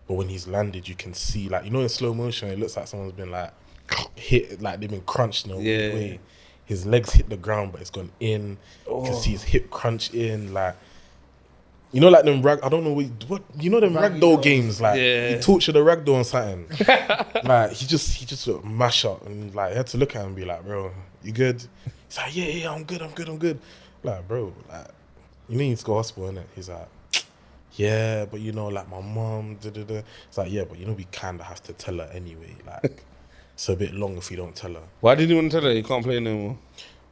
F: But when he's landed, you can see, like, in slow motion, it looks like someone's been like hit, like they've been crunched in a weird way. His legs hit the ground, but it's gone in. You can see his hip crunch in, like, like them I don't know what them ragdoll games, like, he tortured a ragdoll on something. Like, he just mash up, and like, I had to look at him and be like, bro, you good? He's like, yeah, I'm good. Like, bro, like, you need to go to hospital, innit? He's like, yeah, but like my mom, It's like, yeah, but we kind of have to tell her anyway. Like, it's a bit long if we don't tell her.
B: Why did you want to tell her you can't play no more?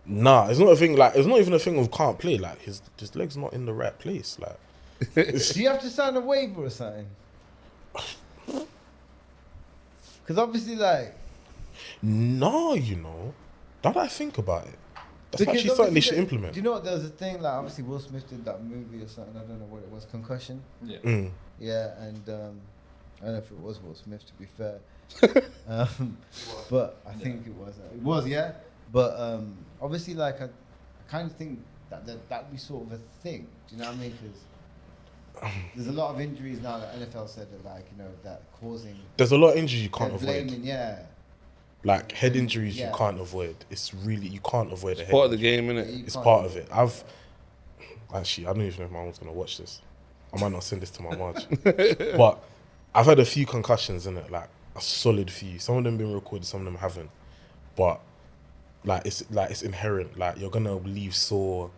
F: Nah, it's not a thing. Like, it's not even a thing of can't play. Like, his leg's not in the right place. Like,
A: Do you have to sign a waiver or something? Because obviously, like,
F: no, now that I think about it, that's
A: because
F: actually something they
A: obviously
F: should implement.
A: Do you know what? There was a thing, like, obviously Will Smith did that movie or something. I don't know what it was. Concussion.
E: Yeah.
A: Yeah, and I don't know if it was Will Smith, to be fair. But I think it was. It was, yeah. But obviously, like, I kind of think that'd be sort of a thing. Do you know what I mean? Because there's a lot of injuries now that NFL said that, like, that causing.
F: There's a lot of injuries you can't avoid.
A: Blaming, yeah.
F: Like, head injuries
A: Yeah.
F: you can't avoid. It's really, you can't avoid a head
B: Part of the
F: injury.
B: game, innit?
F: It's part of it. I don't even know if my mom's gonna watch this. I might not send this to my mom. But I've had a few concussions in it, like a solid few. Some of them been recorded, some of them haven't. But it's inherent. Like, you're gonna leave sore.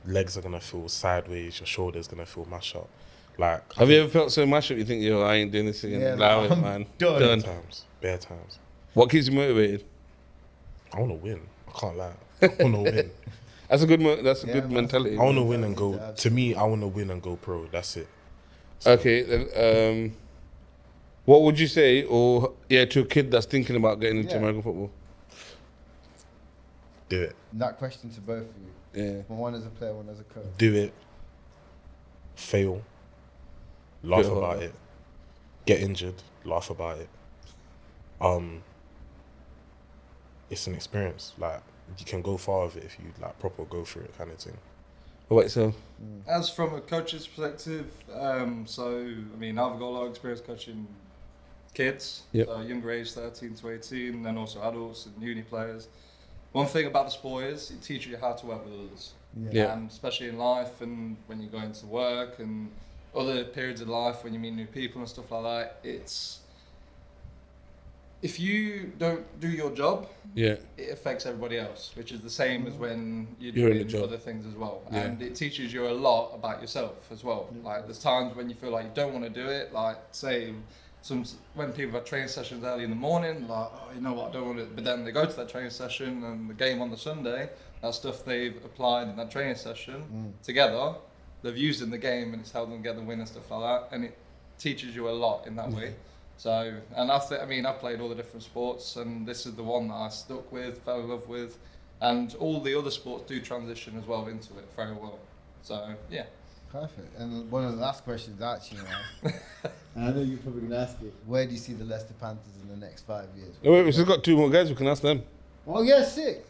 F: Legs are gonna feel sideways. Your shoulders gonna feel mash up. Like,
B: Have you ever felt so much up you think, yo, I ain't doing this again?
A: Yeah,
B: Allow
A: like,
B: it,
A: I'm
B: man.
A: done.
F: bare times.
B: What keeps you motivated?
F: I want to win. I can't lie. I want to win.
B: That's a good good
A: man.
B: mentality.
F: I want to win and go. To me, I want to win and go pro. That's it.
B: Okay, then, what would you say, to a kid that's thinking about getting into American football?
F: Do it.
A: That question to both of you.
B: Yeah.
A: One as a player, one as a coach.
F: Do it. Fail. Laugh
B: Fail
F: about
B: hard.
F: it. Get injured. Laugh about it. It's an experience. Like, you can go far with it if you like proper go through it, kind of thing.
B: What, so?
E: As from a coach's perspective, I've got a lot of experience coaching kids, so younger age, 13 to 18, and then also adults and uni players. One thing about the sport is it teaches you how to work with others, and especially in life and when you go into work and other periods of life when you meet new people and stuff like that. If you don't do your job, it affects everybody else, which is the same as when you're doing other things as well.
B: Yeah.
E: And it teaches you a lot about yourself as well. Like, there's times when you feel like you don't want to do it, like, say, when people have training sessions early in the morning, like, oh, you know what, I don't want to, but then they go to that training session and the game on the Sunday, that stuff they've applied in that training session together, they've used in the game, and it's helped them get the win and stuff like that, and it teaches you a lot in that way. So, and I've played all the different sports, and this is the one that I stuck with, fell in love with, and all the other sports do transition as well into it very well. So yeah.
A: Perfect. And one of the last questions I actually asked, and I know you're probably going to ask it, where do you see the Leicester Panthers in the next 5 years?
B: Oh, wait, we still got 2 more guys. We can ask them.
A: Oh, yeah, sick.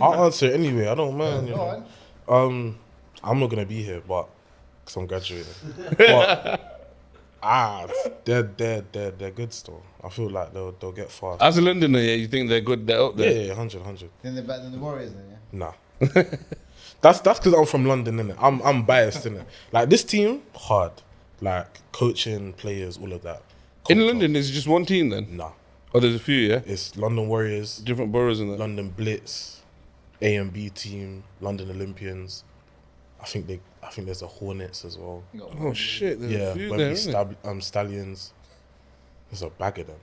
F: I'll answer it anyway. I don't mind. You
A: Go
F: know.
A: on.
F: I'm not gonna be here, but because I'm graduating. But they're good still. I feel like they'll get far.
B: As a Londoner, yeah, you think they're good? They're up there.
F: Yeah, 100.
A: Then they're better than the Warriors, then, yeah?
F: Nah. That's because I'm from London, innit? I'm biased, innit? Like this team, hard. Like coaching, players, all of that.
B: In
F: Culture.
B: London, is it just one team then?
F: Nah.
B: Oh, there's a few, yeah?
F: It's London Warriors,
B: Different boroughs in there.
F: London Blitz, A and B team, London Olympians. I think there's a Hornets as well.
B: Oh, shit. There's a few there,
F: Wembley
B: isn't
F: Stallions. There's a bag of them.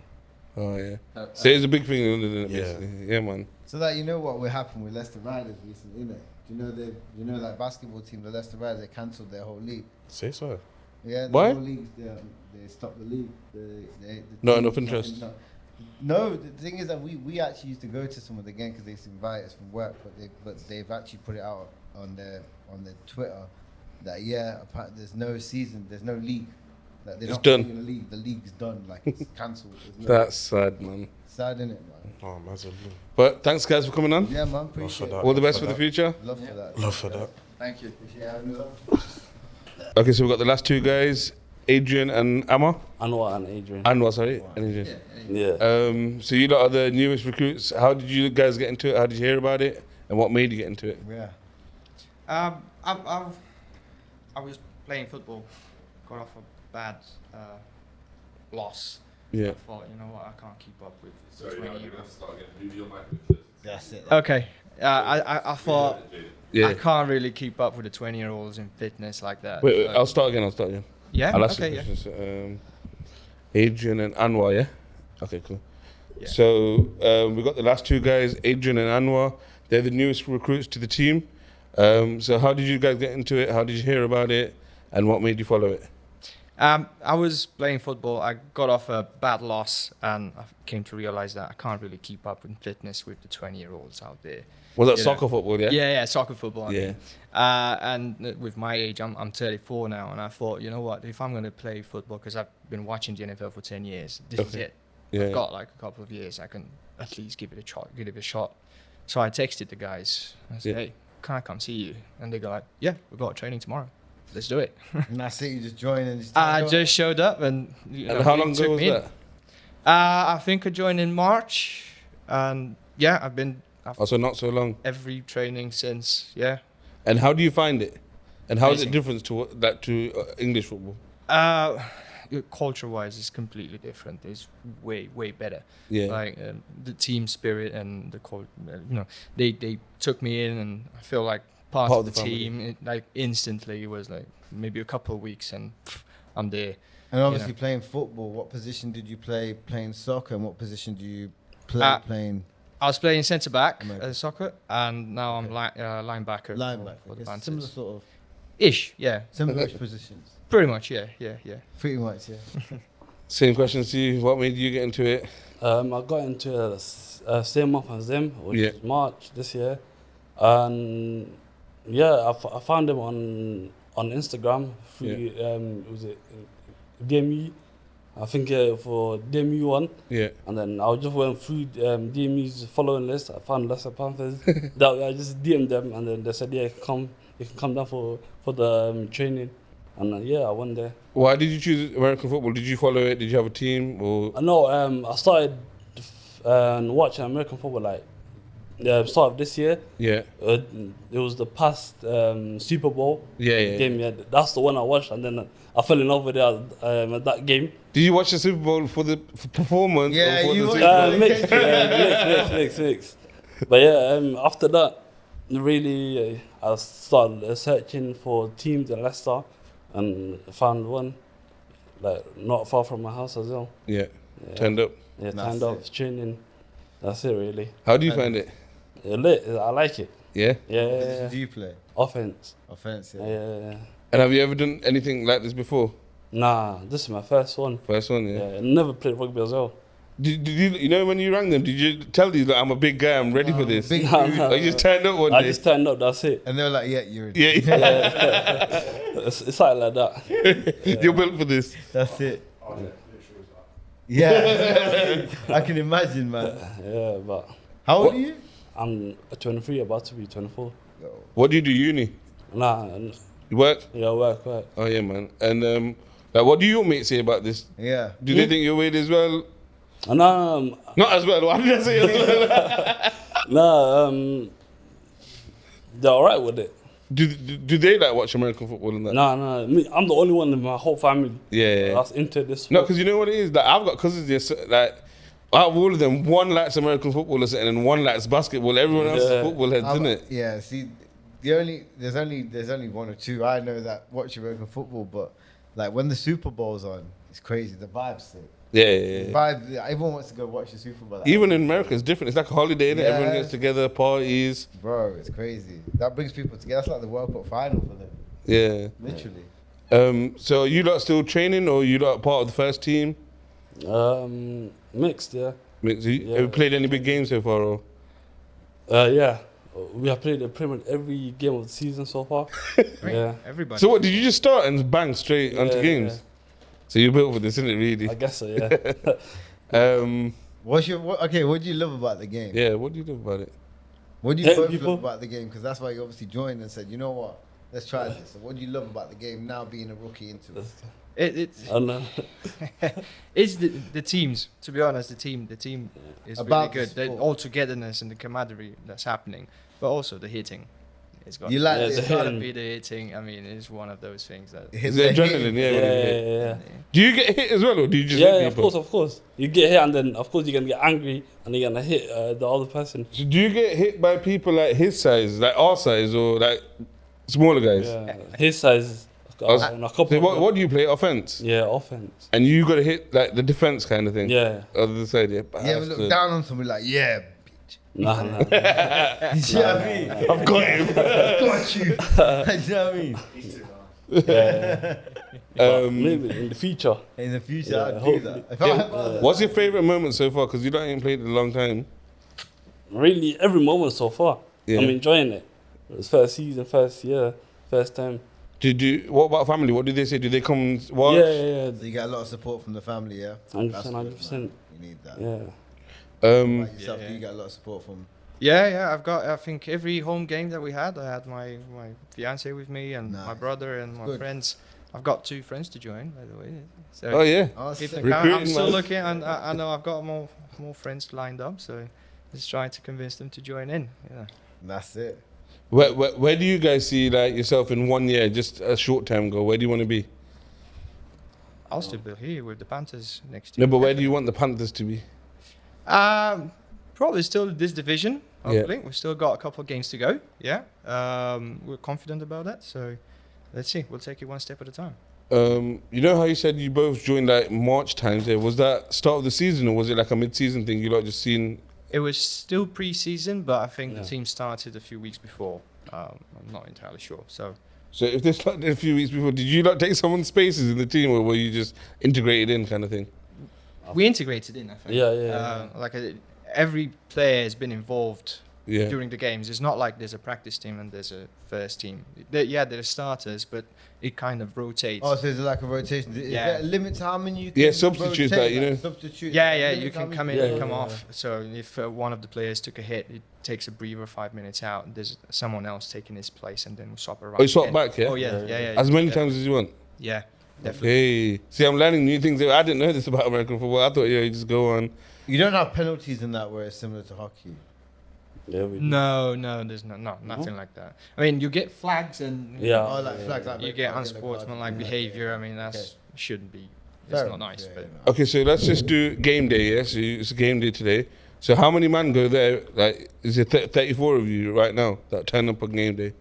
B: Oh, yeah. So it's a big thing in London,
F: Yeah.
B: basically. Yeah, man.
A: So that you know what will happen with Leicester Riders recently, innit? Do you know that basketball team, the Leicester Riders, they cancelled their whole league.
F: Say so.
A: Yeah, the
B: Why?
A: whole league, they stopped the league. The
B: Not
A: team-
B: enough interest.
A: No, the thing is that we actually used to go to some of the games because they used to invite us from work, but they've actually put it out on their Twitter that apparently there's no season, there's no league. Like they're
B: It's
A: not
B: done.
A: playing in the league. The league's done. Like it's cancelled.
B: That's sad, man.
A: sad, isn't it, man?
F: Oh, man.
B: But thanks, guys, for coming on.
A: Yeah, man. Appreciate
F: that.
A: it.
B: All the best for the future.
A: Love for that.
F: Love for that.
E: Thank you.
A: Appreciate having us.
B: Okay, so we've got the last 2 guys, Adrian and
G: Anwar and Adrian.
B: Anwar, sorry. And Adrian.
G: Yeah.
B: So you lot are the newest recruits. How did you guys get into it? How did you hear about it? And what made you get into it?
A: Yeah.
H: I was playing football, got off a bad loss.
B: Yeah.
H: I thought, you know what, I can't keep up with.
A: That's it.
H: Okay. I thought
B: Yeah.
H: I can't really keep up with the 20-year-olds in fitness like that.
B: Wait,
H: So-
B: I'll start again.
H: Yeah.
B: I'll ask you
H: Okay. Yeah.
B: questions. Adrian and Anwar, yeah? Okay, cool.
H: Yeah.
B: So we've got the last 2 guys, Adrian and Anwar. They're the newest recruits to the team. So how did you guys get into it? How did you hear about it? And what made you follow it?
H: I was playing football. I got off a bad loss, and I came to realize that I can't really keep up in fitness with the 20-year-olds out there.
B: Was that
H: You
B: soccer
H: know.
B: football, yeah?
H: Yeah, soccer football. I
B: Yeah.
H: mean. And with my age, I'm 34 now, and I thought, you know what, if I'm going to play football, because I've been watching the NFL for 10 years, this is
B: Okay.
H: it.
B: Yeah.
H: I've got like a couple of years, I can at least give it a shot. So I texted the guys. I said,
B: Yeah.
H: hey, can I come see you? And they go like, yeah, we've got training tomorrow. Let's do it.
A: And that's it. You just joined and just.
H: I just showed up, and
B: And how long
H: took
B: ago was
H: me in.
B: that?
H: I think I joined in March, and yeah, I've
B: Also not so long.
H: every training since. Yeah.
B: And how do you find it? And how is it
H: Amazing.
B: different to English football?
H: Culture-wise, it's completely different. It's way better.
B: Yeah.
H: Like the team spirit and the they took me in, and I feel like part of the
B: family.
H: team. Like instantly, it was like maybe a couple of weeks, and I'm there.
A: And obviously
H: know.
A: playing football. What position did you play playing soccer, and what position do you play playing
H: I was playing centre back
A: American.
H: soccer, and now I'm linebacker.
A: linebacker?
H: for the
A: It's
H: Panthers.
A: similar sort of
H: Ish, yeah,
A: similar positions.
H: pretty much, yeah.
A: Pretty much, yeah.
B: Same question to you. What made you get into it?
G: I got into the same month as them, which
B: Yeah.
G: is March this year. And yeah, I found them on Instagram through, was it DMU? I think for DMU one.
B: Yeah.
G: And then I just went through DMU's following list. I found Leicester Panthers. That I just DM'd them, and then they said, yeah, you can come down for the training. And yeah, I went there.
B: Why did you choose American football? Did you follow it? Did you have a team? Or
G: No, I started watching American football like start of this year.
B: yeah,
G: It was the past Super Bowl
B: yeah.
G: game. Yeah, that's the one I watched, and then I fell in love with it at that game.
B: Did you watch the Super Bowl for performance?
A: Yeah,
B: or for
A: you
B: the
A: watched
B: Super Bowl?
G: Mix. But yeah, after that, really, I started searching for teams in Leicester, and found one, like not far from my house as well.
B: Yeah,
G: Yeah,
B: turned up.
G: yeah,
A: That's
G: turned up, training. That's it, really.
B: How do you find it?
G: Yeah, lit. I like it.
B: Yeah.
G: Yeah,
A: What
G: yeah,
A: position
G: yeah.
A: do you play?
G: Offense.
A: Offense,
G: Yeah,
A: yeah.
G: yeah.
B: And have you ever done anything like this before?
G: Nah, this is my first one.
B: First one, yeah.
G: Yeah, I never played rugby as well.
B: Did you know when you rang them? Did you tell these like I'm a big guy, I'm ready for this?
A: Big
G: No,
A: dude.
G: no.
B: Or you just turned up one day?
G: I just turned up. That's it.
A: And they were like, yeah, you're in.
B: Yeah,
G: It's something like that.
B: you're built for this.
A: That's it. Yeah. I can imagine, man.
G: Yeah, but
A: How old are you?
G: I'm 23, about to be 24.
B: What do you do, uni?
G: Nah,
B: You work?
G: yeah, work.
B: Oh yeah, man. And like, what do your mates say about this?
A: Yeah.
B: Do they think you're weird as well?
G: And
B: Not as well. Why did I say as well?
G: they're alright with it.
B: Do they like watch American football and that?
G: Nah, me, I'm the only one in my whole family
B: Yeah.
G: that's into this.
B: No,
G: sport.
B: because you know what it is. Like I've got cousins here. So, like out of all of them, one likes American football or something, and one likes basketball. Everyone else is
G: Yeah.
B: football heads, isn't it?
A: Yeah, see, there's only one or two I know that watch American football, but like when the Super Bowl's on, it's crazy. The vibe's sick.
B: Yeah.
A: The vibe, everyone wants to go watch the Super Bowl.
B: Even in America, it's different. It's like a holiday, innit?
A: Yeah.
B: Everyone gets together, parties.
A: Bro, it's crazy. That brings people together. That's like the World Cup final for them,
B: Yeah.
A: literally.
B: So are you lot still training, or are you lot part of the first team?
G: Mixed, yeah.
B: Have you played any big games so far? Or?
G: Yeah. We have played pretty much every game of the season so far. Yeah.
H: Everybody.
B: So what? Did you just start and bang straight onto
G: Yeah,
B: games?
G: yeah.
B: So you're built for this, isn't it? Really?
G: I guess so, yeah.
A: What do you love about the game?
B: Yeah. What do you love about it?
A: What do you
G: Hitting
A: both
G: people.
A: love about the game? Because that's why you obviously joined and said, you know what, let's try this. So what do you love about the game now, being a rookie into it?
H: It's
G: And,
H: it's the teams. To be honest, the team is
A: About the
H: really good. The
A: sport.
H: all togetherness and the camaraderie that's happening, but also the hitting. It's got
A: You like
G: Yeah,
A: this?
G: the
H: it's gotta
G: hitting.
H: be the hitting. I mean, it's one of those things that.
A: Hit
B: Is it
A: the
B: adrenaline?
A: hitting.
B: Yeah.
G: yeah,
B: when you hit.
G: yeah.
B: Do you get hit as well, or do you just
G: Yeah,
B: hit
G: of
B: people?
G: course. You get hit and then, of course, you're going to get angry and you're going to hit the other person.
B: So do you get hit by people like his size, like our size, or like smaller guys?
G: Yeah. His size,
B: was-
G: and a couple
B: So
G: of
B: what do you play? Offense?
G: Yeah, offense.
B: And you got to hit like the defense kind of thing?
G: Yeah.
B: Other side, yeah.
A: Yeah, we look down on somebody like, yeah, bitch.
G: Nah.
A: You know what I mean?
B: I've got him.
A: Got you. You know what I mean?
G: Maybe in the future.
A: In the future,
G: Yeah,
A: I'd do
G: hopefully.
A: that. If I had
B: What's your favorite moment so far? Because you don't even played it a long time.
G: Really, every moment so far.
B: Yeah.
G: I'm enjoying it. It's first season, first year, first time.
B: What about family? What do they say? Do they come and watch?
G: Yeah.
A: So you get a lot of support from the family, yeah?
G: 100%,
A: That's good,
G: 100%.
A: man. You need that.
G: Yeah.
A: Like yourself, do you get a lot of support from?
H: Yeah. I've got. I think every home game that we had, I had my fiance with me and my
A: Nice.
H: brother and my
A: Good.
H: friends. I've got 2 friends to join, by the way. So
B: Oh yeah.
A: Oh,
H: keep
A: sick.
H: them count. I'm
B: Recruiting,
H: still
B: man.
H: looking, and I know I've got more friends lined up. So just trying to convince them to join in. Yeah.
A: That's it.
B: Where do you guys see like yourself in 1 year, just a short time goal? Where do you want to be?
H: I'll still be here with the Panthers next
B: No,
H: year.
B: but where do you want the Panthers to be?
H: Probably still this division.
B: Yeah.
H: Hopefully, we've still got a couple of games to go. Yeah, we're confident about that. So let's see. We'll take it one step at a time.
B: You know how you said you both joined like March times there? Was that start of the season or was it like a mid-season thing? You like just seen?
H: It was still pre-season, but I think
G: Yeah.
H: the team started a few weeks before. I'm not entirely sure. So
B: So if they started a few weeks before, did you like take someone's spaces in the team or were you just integrated in kind of thing?
H: we integrated in. I think.
G: Yeah.
H: Every player has been involved
B: Yeah.
H: during the games. It's not like there's a practice team and there's a first team. There are starters, but it kind of rotates.
A: Oh, so there's like a rotation. Is
H: Yeah.
A: there a limit to how many you can
B: Yeah, substitutes,
A: rotate,
B: like, you know.
A: Substitute.
H: Yeah,
A: Limit
H: you
A: to how
H: can
A: many
H: come in
A: you
H: and
A: can-
H: come
G: yeah.
H: off. So if one of the players took a hit, it takes a breather 5 minutes out. And there's someone else taking his place, and then we swap around.
B: Oh, you swap
H: again.
B: back, yeah?
H: Oh yeah.
B: As many
H: yeah.
B: times as you want?
H: Yeah, definitely.
B: Hey, see, I'm learning new things. I didn't know this about American football. I thought, you just go on.
A: You don't have penalties in that where it's similar to hockey.
G: Yeah, we
H: No, there's nothing like that. I mean, you get flags and
G: Yeah.
A: Oh, like flags, like
H: you
A: red
H: get
A: card, yellow card.
H: unsportsmanlike behavior. I mean, that
A: Okay.
H: shouldn't be.
A: Fair
H: It's not
A: enough,
H: nice,
A: yeah,
H: but
A: yeah.
B: Okay, so let's just do game day, yeah? So it's a game day today. So how many man go there? Like, is it 34 of you right now that turn up on game day?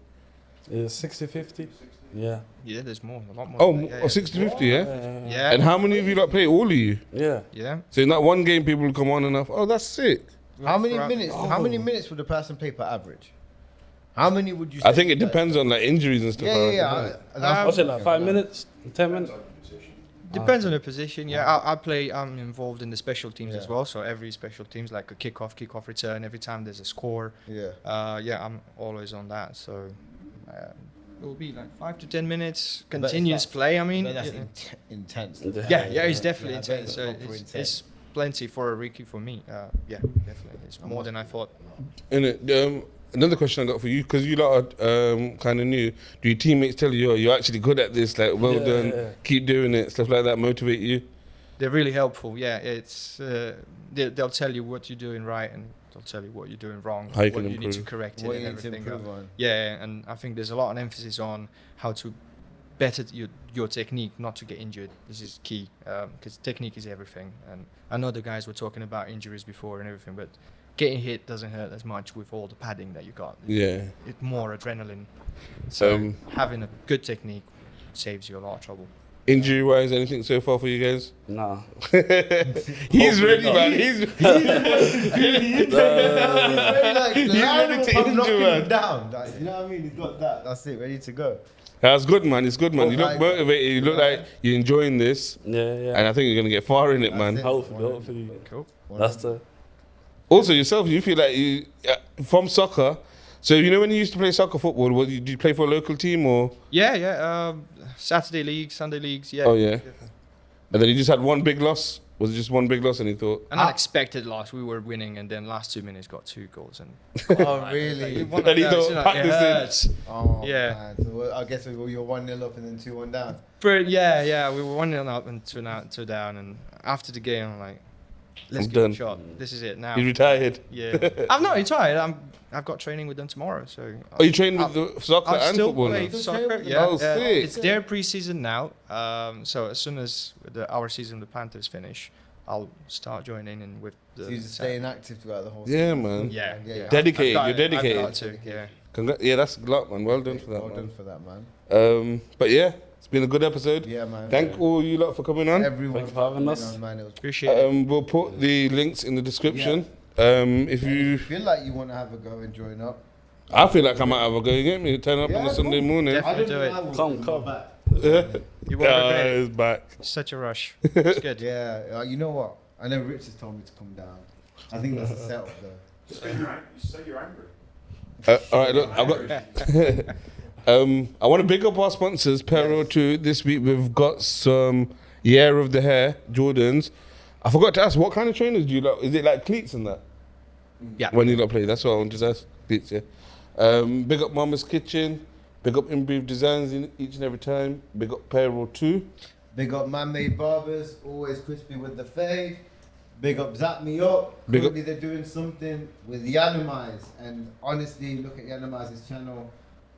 G: It's 60-50. Yeah.
H: yeah, there's more, a lot more.
B: Oh,
H: than that, yeah,
B: 60-50, yeah?
H: yeah.
B: And how many of you like play? All of you?
G: Yeah.
H: Yeah.
B: So in that one game, people will come on and off. Oh, that's sick.
A: How many
H: For-
A: minutes? How many minutes would a person play per average? How many would you?
B: I
A: say
B: think it
A: that-
B: depends on like injuries and stuff.
A: Yeah,
B: like
A: yeah,
B: that.
A: yeah.
G: I'll say like 5 minutes, 10 minutes.
H: Depends on the position. Yeah, I'm involved in the special teams as well. So every special teams, like a kickoff return. Every time there's a score.
A: Yeah.
H: I'm always on that. So it will be like 5 to 10 minutes continuous play. I mean,
A: But that's intense.
H: yeah, it's definitely intense. So
A: proper
H: it's plenty for a rookie for me. Yeah, definitely. It's more than I thought.
B: And another question I got for you, because you lot are kind of new. Do your teammates tell you, you're actually good at this, like, well done, keep doing it, stuff like that, motivate you?
H: They're really helpful. Yeah, it's they'll tell you what you're doing right, and they'll tell you what you're doing wrong,
B: How you
H: what
B: can
H: you need to
B: improve.
H: correct it,
A: What
H: and
A: you need to
H: everything.
A: improve on.
H: Yeah, and I think there's a lot of emphasis on how to better your technique, not to get injured. This is key, because technique is everything. And I know the guys were talking about injuries before and everything, but getting hit doesn't hurt as much with all the padding that you got.
B: Yeah.
H: It's more adrenaline. So
B: Um,
H: having a good technique saves you a lot of trouble.
B: Injury-wise, anything so far for you guys?
G: Nah.
B: He's ready, man. He's ready to
A: I'm knocking
B: injure,
A: him
B: man.
A: down. Like, you know what I mean? He's got that. That's it. Ready to go.
B: That's good, man. It's good, man. You look
A: Like-
B: motivated. You look like you're enjoying this.
G: Yeah.
B: And I think you're going to get far in it, man.
A: it.
G: Hopefully.
H: Cool.
G: That's the.
B: Also, yourself, you feel like you, from soccer, so you know when you used to play soccer football, did you play for a local team or?
H: Yeah. Saturday leagues, Sunday leagues. Yeah.
B: Oh, yeah. And then you just had one big loss? Was it just one big loss and you thought?
H: An unexpected loss. We were winning, and then last 2 minutes got 2 goals. And
A: Oh, really?
H: one
B: And he
H: of those,
B: thought,
H: you know,
B: pack
H: it
B: this in.
H: hurts.
A: Oh,
H: Yeah.
A: man. So I guess you're 1-0 up and then 2-1 down.
H: But yeah, we were 1-0 up and 2 down, and after the game, I'm like, let's
B: I'm
H: give it
B: done.
H: a shot. This is it now.
B: You retired?
H: Yeah, I'm not retired. I've got training with them tomorrow, so.
B: Are you training with the soccer
H: I
B: and
H: still
B: football
H: play
B: now?
H: soccer. Yeah,
B: Oh, sick.
H: it's their pre-season now. So as soon as our season, the Panthers finish, I'll start joining in with the.
A: So you're just staying active throughout the whole
B: Yeah,
A: season.
B: man.
H: Yeah.
B: Dedicated,
H: I've got
B: you're
H: it. I've
B: dedicated.
H: got to, yeah.
B: Yeah, that's a lot, man. Well done for that,
A: Well done
B: man.
A: for that, man.
B: But yeah, it's been a good episode.
A: Yeah, man.
B: Thank all you lot for coming on.
A: Everyone
G: Thank you for having us.
A: Man, it was
H: Appreciate it.
B: We'll put the links in the description. If you,
A: feel like you want to have a go and join up.
B: I feel like I might have a go. You get me? Turn up on a
A: Yeah,
B: Sunday
A: cool.
B: morning.
H: Definitely
A: I don't
H: do
A: know
H: it.
A: I will,
G: Come,
A: because
G: come.
A: my back.
H: You won't regret it.
B: It's back.
H: Such a rush. It's good.
A: Yeah, you know what? I know Rich has told me to come down. I think that's a setup though.
C: Say you're angry.
B: All right, look, I've got. I want to big up our sponsors, Pero 2. This week we've got some Year of the Hair Jordans. I forgot to ask, what kind of trainers do you like? Is it like cleats and that?
H: Yeah.
B: When you lot play, that's what I wanted to ask. Cleats, yeah. Big up Mama's Kitchen. Big up Imbrief Designs in each and every time. Big up Pero 2.
A: Big up Man-Made Barbers, always crispy with the fave. Big up Zap Me Up.
B: Big up-
A: Currently they're doing something with Yanamize. And honestly, look at Yanamize's channel.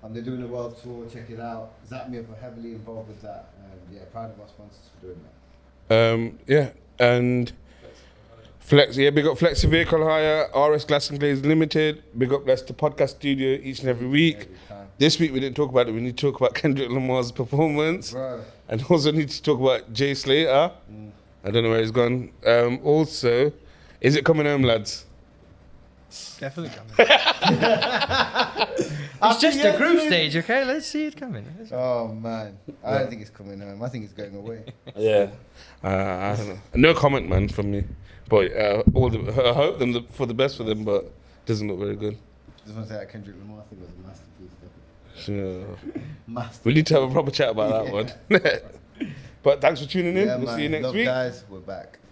A: They're doing a world tour, check it out. Zap Me Up are heavily involved with that. And yeah, proud of our sponsors for doing that.
B: Yeah, and Flex, yeah, big up Flexi Vehicle Hire, RS Glass and Glaze Limited, big up Leicester Podcast Studio each and every week.
A: Every time.
B: This week we didn't talk about it, we need to talk about Kendrick Lamar's performance,
A: Bro.
B: and also need to talk about Jay Slater. I don't know where he's gone. Also, is it coming home, lads?
H: Definitely coming. It's just a group stage, okay? Let's see it coming.
A: Oh man, I don't think it's coming home. I think it's going away.
G: Yeah.
B: I don't know. No comment, man, from me. But I hope them for the best for them, but doesn't look very good.
A: Just want to say that Kendrick Lamar, I think it was a masterpiece. Definitely.
B: We need to have a proper chat about that one. But thanks for tuning in.
A: Yeah,
B: We'll
A: man.
B: see you next
A: Love
B: week.
A: guys, we're back.